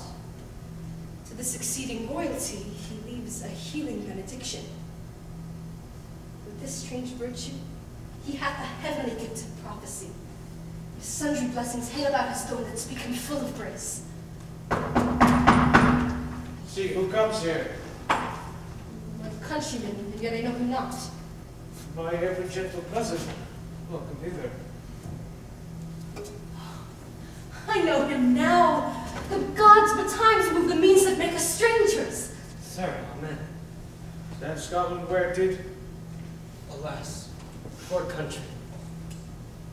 to the succeeding royalty, he leaves a healing benediction. With this strange virtue, he hath a heavenly gift of prophecy. Sundry blessings hang about his throne that speak him full of grace. See, who comes here? My countryman, and yet I know him not. My ever gentle cousin. Welcome hither. I know him now. The gods betimes move the means that make us strangers. Sir, amen. That Scotland where it did? Alas, poor country,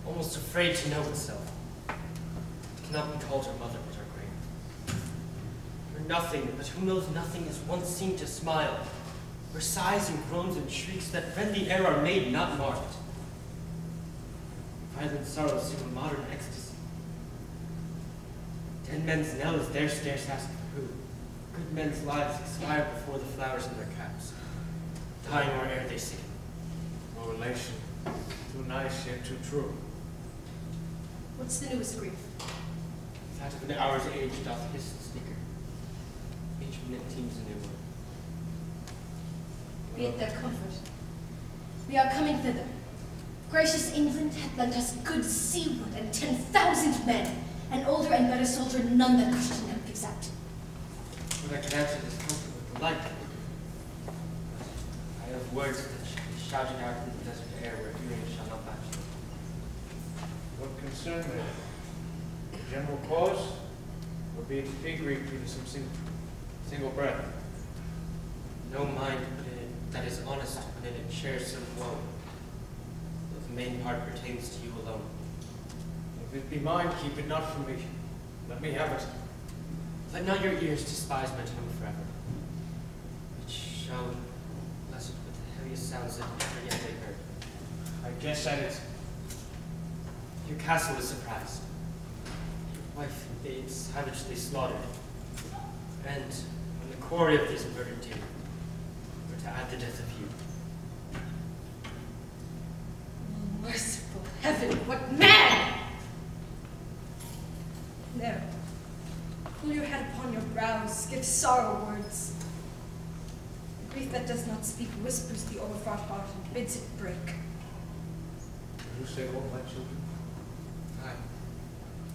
almost afraid to know itself. It cannot be called her mother but her grave. Where nothing, but who knows nothing, is once seen to smile, where sighs and groans and shrieks that rend the air are made, not marked. Highland sorrows seem a modern ecstasy. Dead men's knells there scarce ask for who. Good men's lives expire before the flowers in their caps, dying or ere they sing. No relation. Too nice yet too true. What's the newest grief? That of an hour's age doth hiss the speaker. Each minute teems a new one. Be it their comfort. We are coming thither. Gracious England hath lent us good seawood and 10,000 men, an older and better soldier none that Christian help gives out. But I can answer this comfort with delight. I have words that shall be shouted out in the desert air where hearing shall not match them. What concern me? The general cause? Or be it pig grieved due to some single breath? No mind but in it that is honest when in it shares some woe. Though the main part pertains to you alone. If it be mine, keep it not from me. Let me have it. Let not your ears despise my tongue forever, which shall bless it with the heaviest sounds that never yet they heard. I guess at it. Your castle is surprised. Your wife and babes savagely slaughtered. And when the quarry of these murdered deer were to add the death of you. Oh, merciful heaven, what man! There. Cool your head upon your brows, give sorrow words. The grief that does not speak whispers the overfraught heart and bids it break. Did you say all my children? Aye.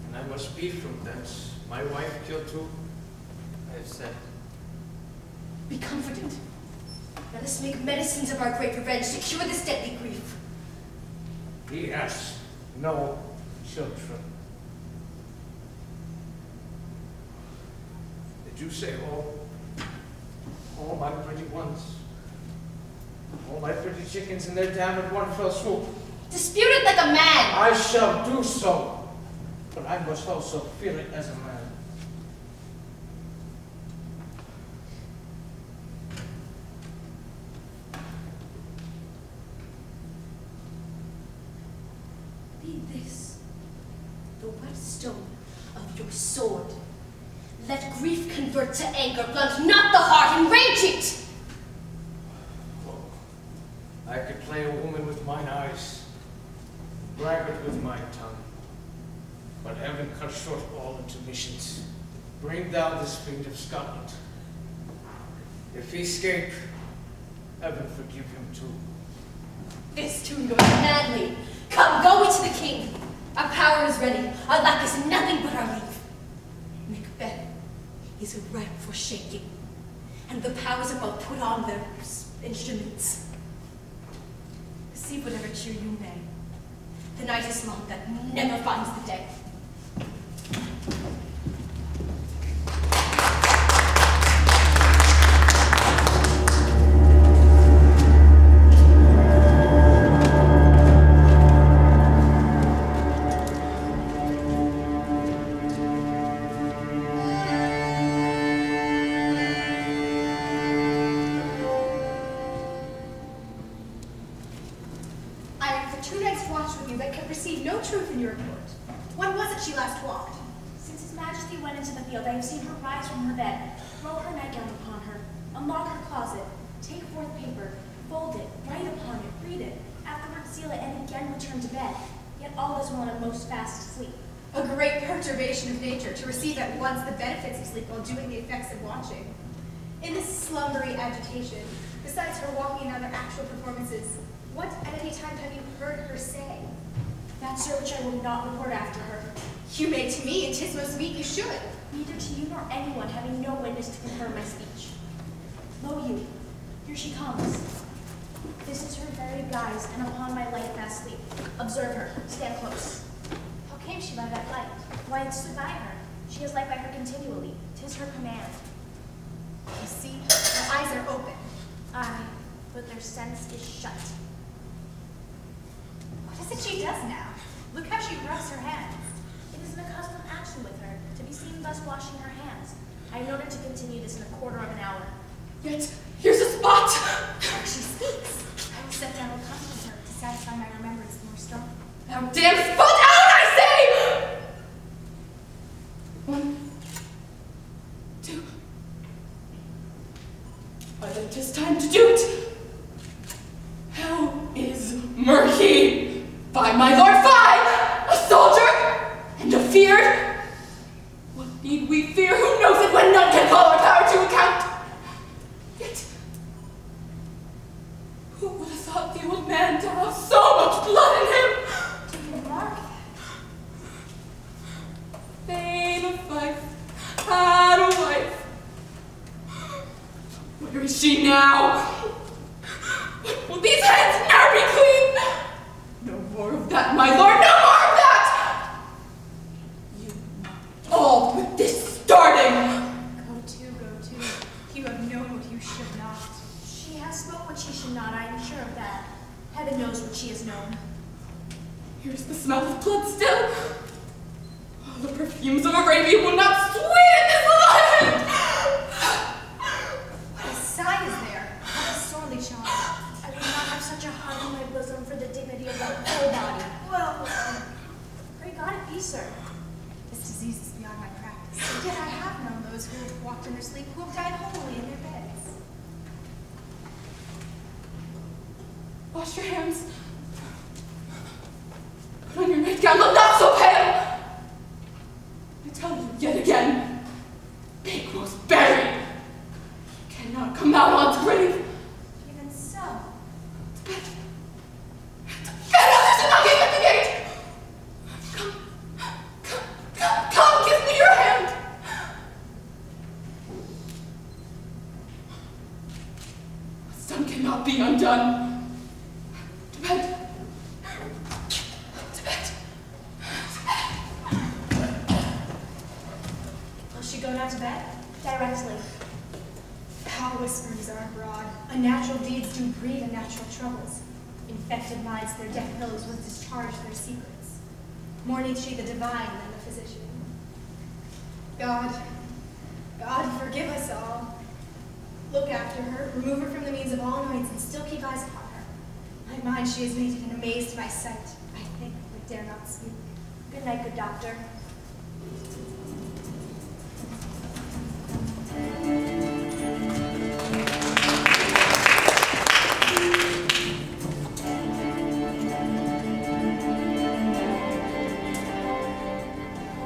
And I must be from thence. My wife killed too? I have said. Be comforted. Let us make medicines of our great revenge to cure this deadly grief. He has no children. Did you say all my pretty ones? All my pretty chickens in their dam at one fell swoop? Dispute it like a man! I shall do so, but I must also feel it as a man. Be this the whetstone of your sword. Let grief convert to anger, blunt not the heart, enrage it! Oh, I could play a woman with mine eyes, braggart with my tongue, but heaven cut short all intermissions. Bring down this fiend of Scotland. If he escape, heaven forgive him too. This tune goes madly. Come, go we to the king. Our power is ready. Our lack is nothing but our leave. Macbeth is ripe for shaking, and the powers above put on their instruments. See whatever cheer you may. The night is long that never finds the day. Doing the effects of watching. In this slumbery agitation, besides her walking and other actual performances, what at any time have you heard her say? That, sir, which I will not report after her. You may to me, and 'tis most meet you should. Neither to you nor anyone, having no witness to confirm my speech. Lo you, here she comes. This is her very guise, and upon my light fast sleep. Observe her, stand close. How came she by that light? Why, it stood by her. She has light by her continually. 'Tis her command. You see, her eyes are open. Aye, but their sense is shut. What is it she does now? Look how she rubs her hands. It is an accustomed action with her, to be seen thus washing her hands. I have known her to continue this in a quarter of an hour. Yet, here's a spot! She speaks. I will set down and comfort her to satisfy my remembrance more strongly. Thou damned I think 'tis time to do it. Hell is murky. By my Lord Fye, a soldier and a feared. What need we fear? Who knows it when none can call our power to account? Yet, who would have thought the old man to have so much blood in him? Do you remark? Thane of Fife had a wife. Where is she now? Will these hands ne'er be clean? No more of that, my lord, no more of that! You all with this starting! Go to. You have known what you should not. She has spoke what she should not, I am sure of that. Heaven knows what she has known. Here's the smell of blood still. Oh, the perfumes of Arabia will not sweeten this land! What a sigh is there? How sorely charged. I would not have such a heart in my bosom for the dignity of that whole body. Well, pray God it be, sir. This disease is beyond my practice. Yet I have known those who have walked in their sleep who have died wholly in their beds. Wash your hands. Put on your nightgown, look not so pale! I tell you yet again, Big was buried. He cannot come out on's grave. Even so. Others did not get at the gate! Come, give me your hand! What's done cannot be undone. To bed. Will she go now to bed? Directly. Foul whisperings are abroad. Unnatural deeds do breed unnatural troubles. Infected minds their death pillows will discharge their secrets. More needs she the divine than the physician. God forgive us all. Look after her, remove her from the means of all annoyance, and still keep eyes upon her. My mind she is mated and amazed by sight. I think, but dare not speak. Good night, good doctor.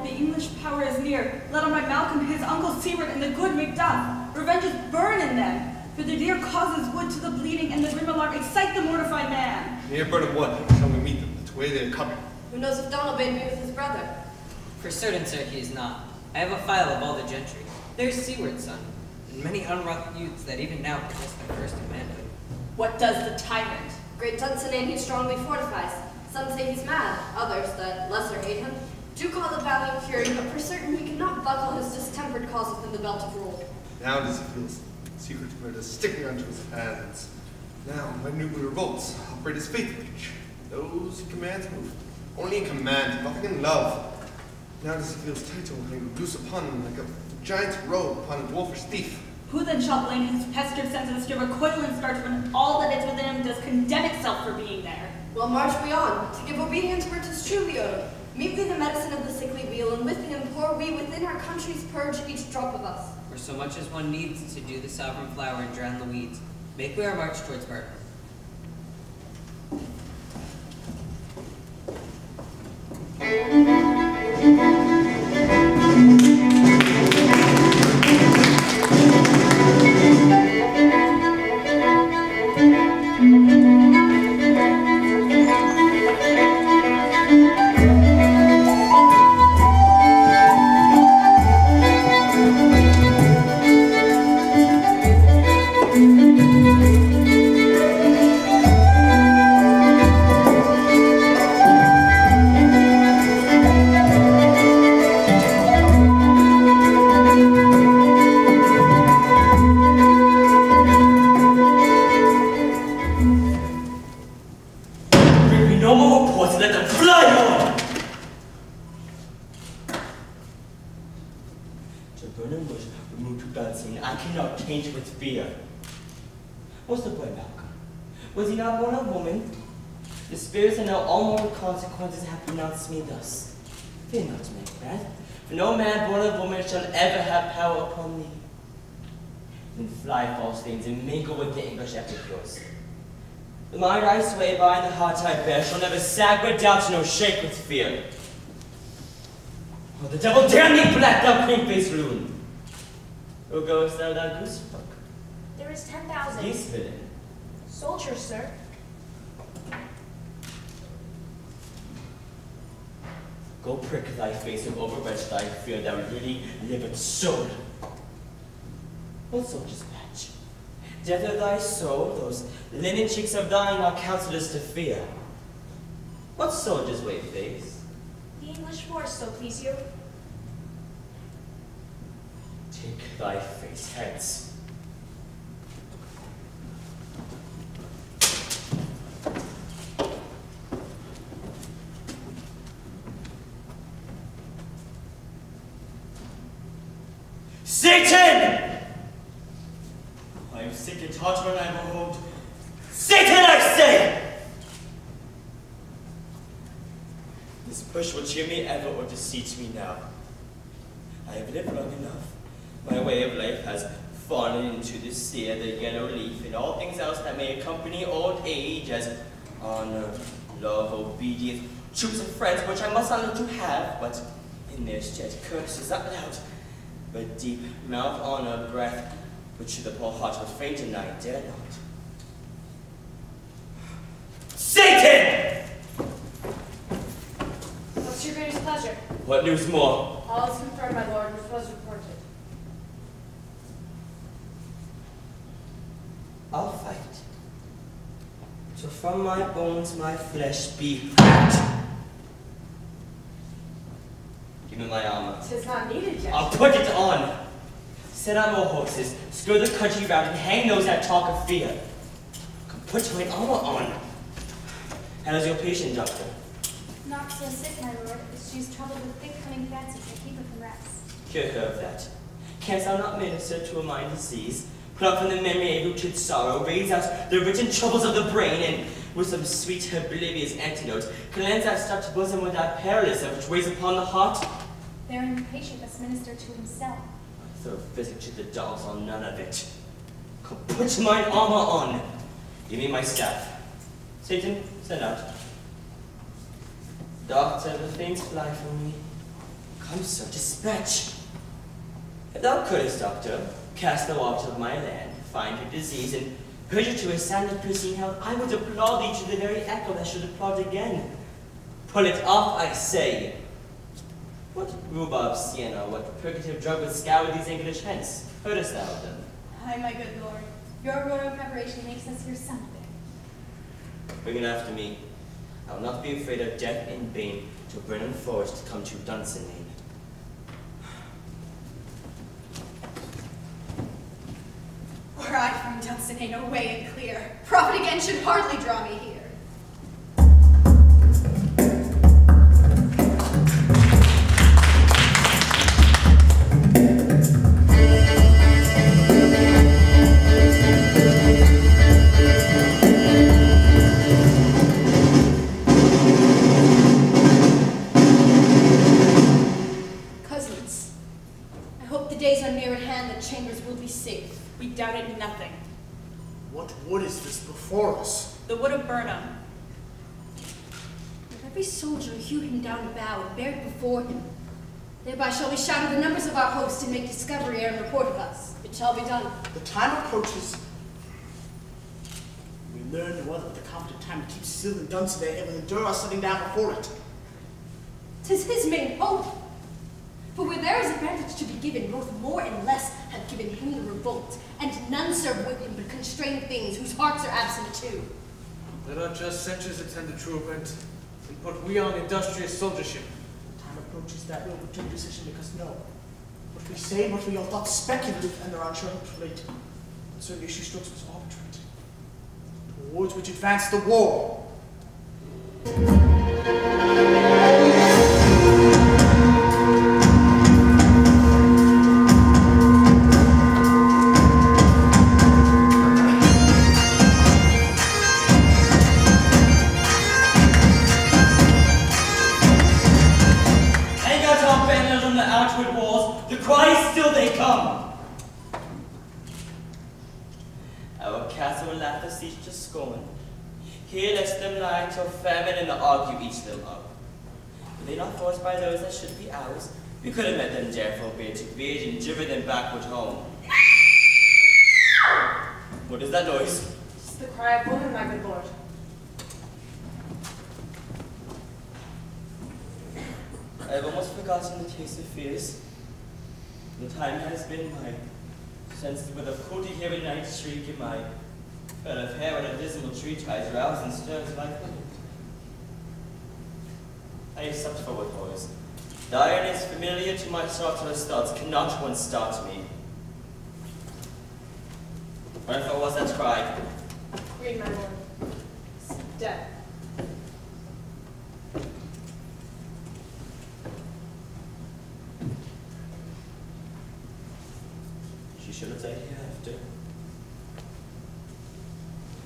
The English power is near, led on by Malcolm, his uncle Seward, and the good Macbeth. Revenges burn in them, for their dear causes would to the bleeding and the grim alarm excite the mortified man. Near burn of what shall we meet them? That's the way they are coming. Who knows if Donalbain be with his brother? For certain, sir, he is not. I have a file of all the gentry. There's Seward's son, and many unruffled youths that even now possess their first of manhood. What does the tyrant? Great Dunsinane he strongly fortifies. Some say he's mad, others, that lesser hate him, do call the valiant fury, but for certain he cannot buckle his distempered cause within the belt of rule. Now does he feel secret murder sticking unto his hands. Now, when Newman revolts, operate his faith reach. Those he commands move. Only in command, nothing in love. Now does he feel his title hang loose upon him like a giant's robe upon a dwarfish thief. Who then shall blame his pestered senses to recoil and start when all that is within him does condemn itself for being there? Well, march we on, to give obedience where 'tis truly owed. Meet we the medicine of the sickly weal, and with him pour we within our country's purge each drop of us. For so much as one needs to do the sovereign flower and drown the weeds, make we our march towards Burton. What's the boy, Malcolm? Was he not born a woman? The spirits and now all mortal consequences have pronounced me thus. Fear not, Macbeth, for no man born of woman shall ever have power upon thee. and fly false things and mingle with the English epicures. The mind I sway by and the heart I bear shall never sag with doubt nor shake with fear. Oh, the devil damn thee, black thou cream-faced loon! Who goest thou, thou goose fuck? There is 10,000. These villain. Soldiers, sir. Go prick thy face and overwretch thy fear, thou really livid soul. What soldier's patch? Death of thy soul, those linen cheeks of thine are counselors to fear. What soldier's wave face? The English force, so please you. Take thy face hence. Satan! I am sick and hot when I behold. Satan, I say! This bush will cheer me ever or deceit me now. I have lived long enough. My way of life has fallen into the sea, the yellow leaf, and all things else that may accompany old age as honor, love, obedience, troops and friends, which I must not look to have, but in their stead curses not loud, but deep mouth honor, breath, which the poor heart would faint and I dare not. Satan! What's your greatest pleasure? What news more? All is confirmed, my lord, which was reported. I'll fight, till from my bones my flesh be hacked. Give me my armor. 'Tis not needed yet. I'll put it on. Set on more horses, scour the country round, and hang those that talk of fear. Come put my armor on. How's your patient, doctor? Not so sick, my lord, as she is troubled with thick coming fancies that keep her from rest. Cure her of that. Canst thou not minister to a mind disease? Put up from the memory a rooted sorrow, raise out the written troubles of the brain, and with some sweet oblivious antidote, cleanse that stuffed bosom with that perilous which weighs upon the heart? Therein the patient must minister to himself. Throw physic to the dogs on none of it. Come put mine armor on. Give me my staff. Satan, send out. Doctor, the things fly from me. Come, sir, dispatch. If thou couldst, doctor, cast thou out of my land, find her disease, and purge her to a sound of pristine health, I would applaud thee to the very echo that should applaud again. Pull it off, I say. What rhubarb sienna, what purgative drug would scour these English hence? Heardest thou of them? Aye, my good lord. Your royal preparation makes us hear something. Bring it after me. I will not be afraid of death in vain till Brennan Forest come to Dunsinane. Were I from Dunsinane away and clear, profit again should hardly draw me here. Cousins, I hope the days are near at hand that Chambers will be safe. We doubted nothing. What wood is this before us? The wood of Burnham. Let every soldier hew him down a bough and bear it before him. Thereby shall we shatter the numbers of our host and make discovery ere and report of us. It shall be done. The time approaches. We learn no other but the competent time to keep still and done today and will endure our sitting down before it. 'Tis his main hope. For where there is advantage to be given, both more and less have given him the revolt, and none serve with him but constrained things whose hearts are absent too. Let our just censures attend the true event, and put we on industrious soldiership. Time approaches that will return decision because no. What we say, what we all thought speculative, and there are sure hopes late. Certain issue strokes was arbitrate. Towards which advanced the war. Our castle will laugh the siege to scorn. Here let them lie till famine and the argue each them up. Were they not forced by those that should be ours? We could have met them dare forbid to bid and driven them backward home. What is that noise? It's the cry of woman, my good lord. I have almost forgotten the taste of fears. The time has been mine, since with a coolty here at night shriek in my bed of hair on a dismal tree tries rouse and stirs like wind. I have supped forward, boys. The iron is familiar to my sorcerer's thoughts, cannot one start me. Wherefore was that cry? Read, my lord. Death. She should have died hereafter.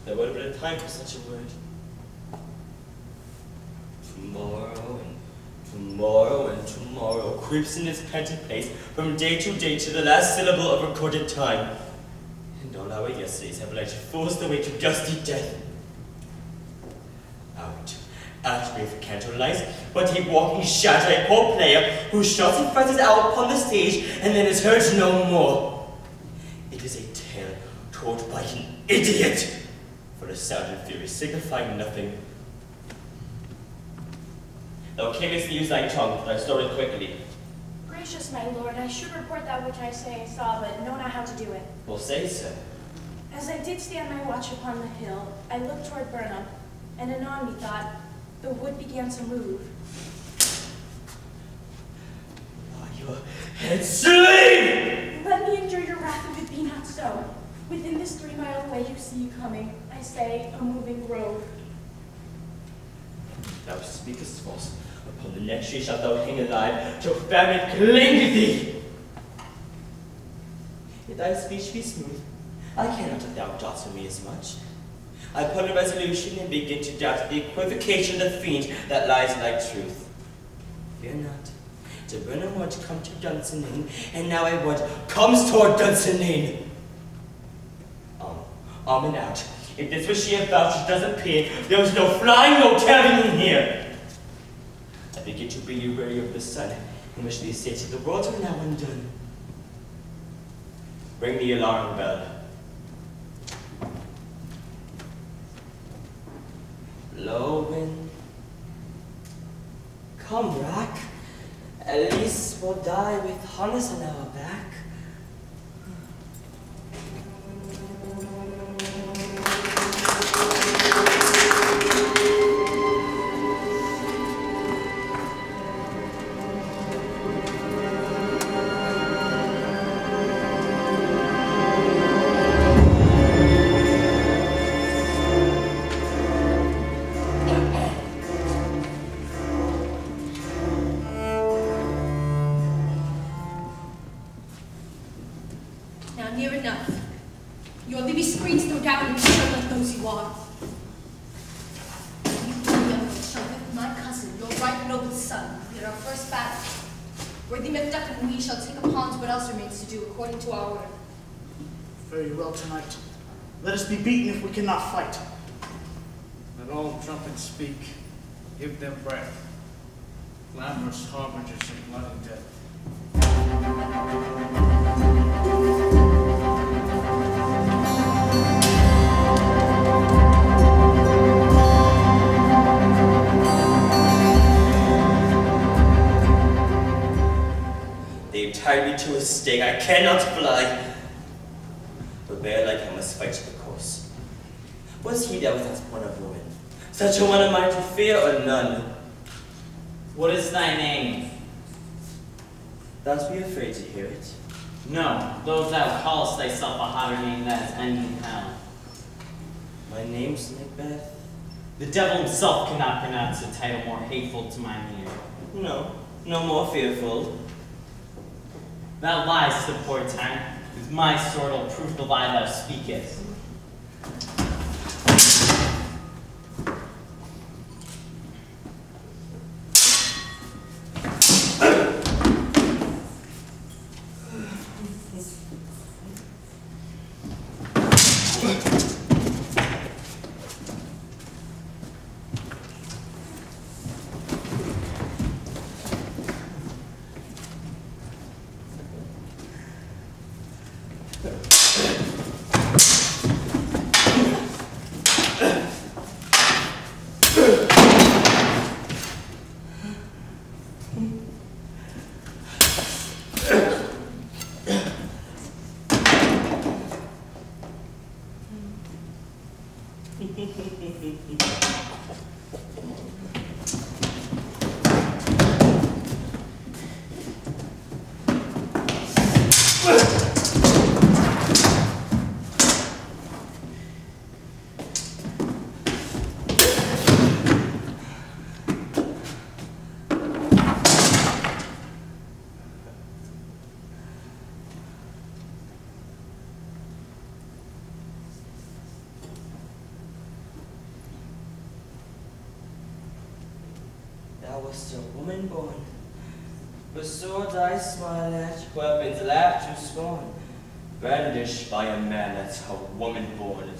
There would have been a time for such a word. Tomorrow and tomorrow creeps in its plenty pace from day to the last syllable of recorded time. And all our yesterdays have like forced the way to dusty death. Out with candlelight, but a walking shadow, a poor player who shots and fresses out upon the stage and then is heard no more. It is a tale told by an idiot, for the sound and fury signifying nothing. Thou camest to use thy tongue, but I stored it quickly. Gracious my lord, I should report that which I say and saw, but know not how to do it. Well, say so. As I did stand my watch upon the hill, I looked toward Burnham, and anon methought the wood began to move. Your head slave! Let me endure your wrath if it be not so. Within this 3 mile way you see coming, I say, a moving road. Thou speakest false. Upon the next tree shalt thou hang alive, till famine cling to thee. If thy speech be smooth, I care not if thou dost for me as much. I put a resolution and begin to doubt the equivocation of the fiend that lies like truth. Fear not. To Burnham would come to Dunsinane, and now I would comes toward Dunsinane. And out. If this was she about, she doesn't appear. There was no flying, no carrying in here. I begin to be weary of the sun, in which the estates of the world are now undone. Ring the alarm bell. Blow wind. Come, Rack. At least we'll die with harness on our back. Tonight. Let us be beaten if we cannot fight. Let all trumpets speak. Give them breath. Glamorous harbingers of blood and death. They've tied me to a stake. I cannot fly. Bear like I must fight the course. Was he that was as born of woman? Such a one am I to fear or none? What is thy name? Thou'st be afraid to hear it? No, though thou callest thyself a hotter name that is ending hell. My name's Macbeth. The devil himself cannot pronounce a title more hateful to mine ear. No, no more fearful. Thou liest, the poor time. With my sword will prove the lie thou speakest. Thou wast a woman born, the sword I smile at, weapons laughed to scorn, brandished by a man that's a woman born.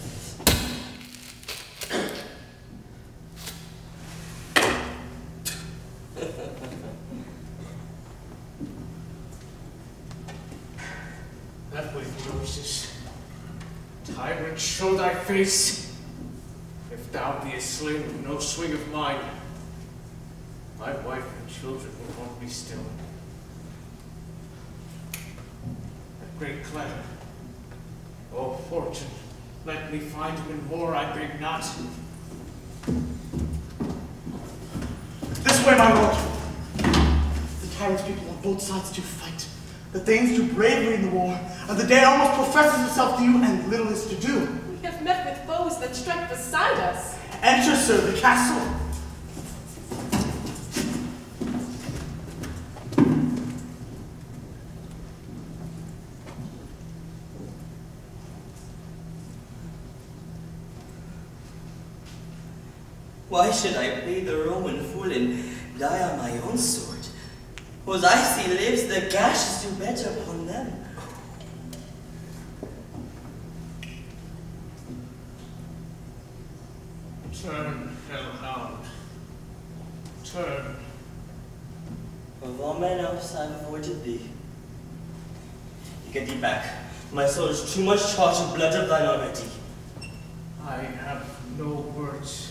That way, Moses. Tyrant, show thy face. If thou beest slain with no swing of mine, my wife and children will want me still. That great clever. O fortune, let me find him in war, I beg not. This way, my lord. The tyrant's people on both sides do fight. The Danes do bravely in the war, and the day almost professes itself to you, and little is to do. We have met with foes that strike beside us. Enter, sir, the castle. Why should I play the Roman fool and die on my own sword? Whose I see lives, the gashes do better upon them. Turn, hellhound. Turn. Of all men else, I've avoided thee. Get thee back. My soul is too much charged with blood of thine already. I have no words.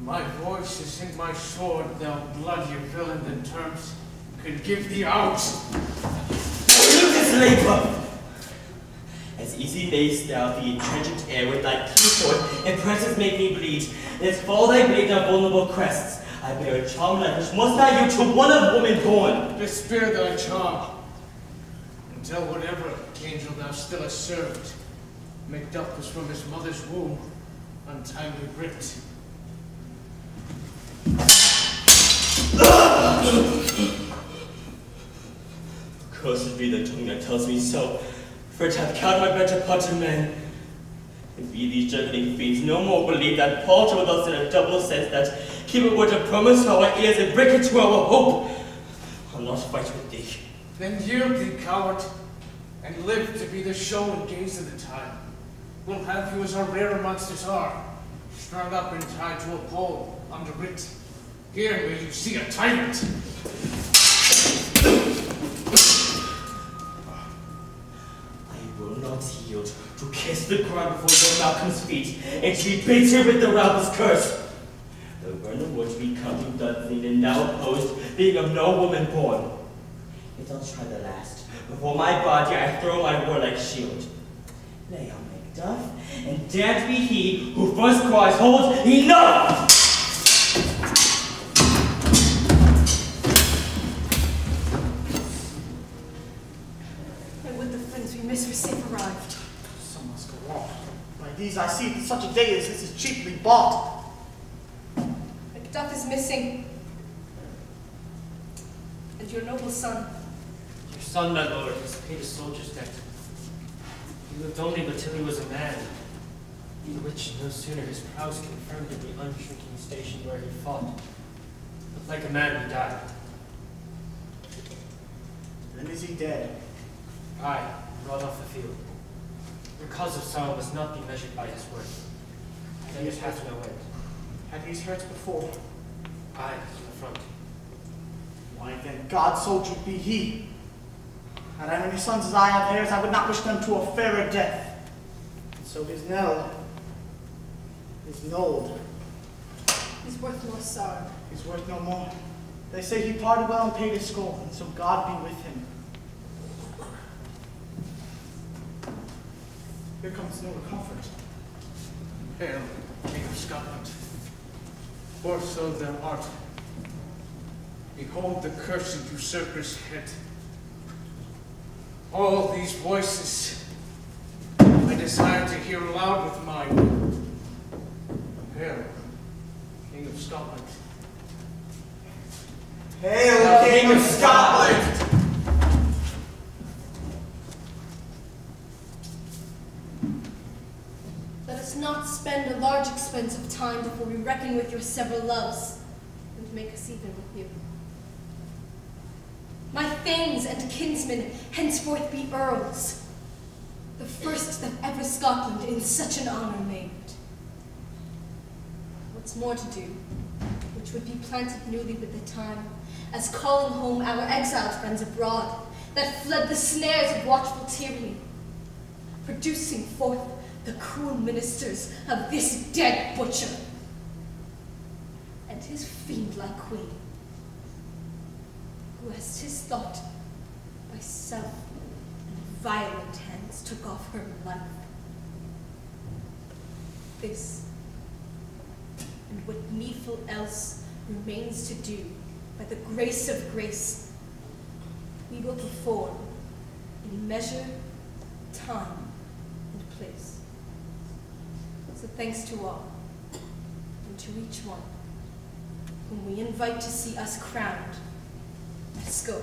My voice is in my sword, thou bloody villain, in terms could give thee out. Leave this labor! As easy mayst thou the intrenchant air with thy keen sword, and presses make me bleed. Let's fall thy blade on vulnerable crests. I bear a charm like which must I you to one of woman born. Despair thy charm, until whatever angel thou still hast served, Macbeth was from his mother's womb, untimely ripped. Cursed be the tongue that tells me so, for it hath count my better part of men. And be these juggling fiends no more believe that palter with us in a double sense that keep a word of promise to our ears and break it to our hope. I'll not fight with thee. Then yield thee, coward, and live to be the show and gaze of the time. We'll have you as our rarer monsters are, strung up and tied to a pole under it. Here may you see a tyrant. I will not yield to kiss the ground before your Malcolm's feet, and she bids her with the rabbles curse. The Vernon would be coming Dudley, and now opposed, being of no woman born. Yet I'll try the last. Before my body I throw my warlike shield. Lay on Macduff, and damned be he who first cries, hold, enough! Miss safe arrived. Some must go on. By these I see that such a day as this is cheaply bought. Macduff is missing. And your noble son. Your son, my lord, has paid a soldier's debt. He lived only but till he was a man, in which no sooner his prowess confirmed in the unshrinking station where he fought, but like a man he died. Then is he dead? Aye. Brought off the field. Your cause of sorrow must not be measured by his worth. Then it hath no end. Had he hurt before? Aye, to the front. Why then, God's soldier be he. Had I many sons as I have heirs, I would not wish them to a fairer death. And so his Nell is Nold. He's worth more sorrow. He's worth no more. They say he parted well and paid his score, and so God be with him. Here comes no comfort. Hail, King of Scotland. Forth though thou art, behold the cursed usurper's head. All these voices I desire to hear aloud with mine. Hail, King of Scotland. Hail, King of Scotland! Let us not spend a large expense of time before we reckon with your several loves, and make us even with you. My thanes and kinsmen henceforth be earls, the first that ever Scotland in such an honor made. What's more to do, which would be planted newly with the time, as calling home our exiled friends abroad, that fled the snares of watchful tyranny, producing forth the cruel ministers of this dead butcher and his fiend-like queen, who as 'tis thought by self and violent hands took off her life. This, and what needful else remains to do by the grace of grace, we will perform in measure, time, and place. So thanks to all, and to each one, whom we invite to see us crowned. Let's go.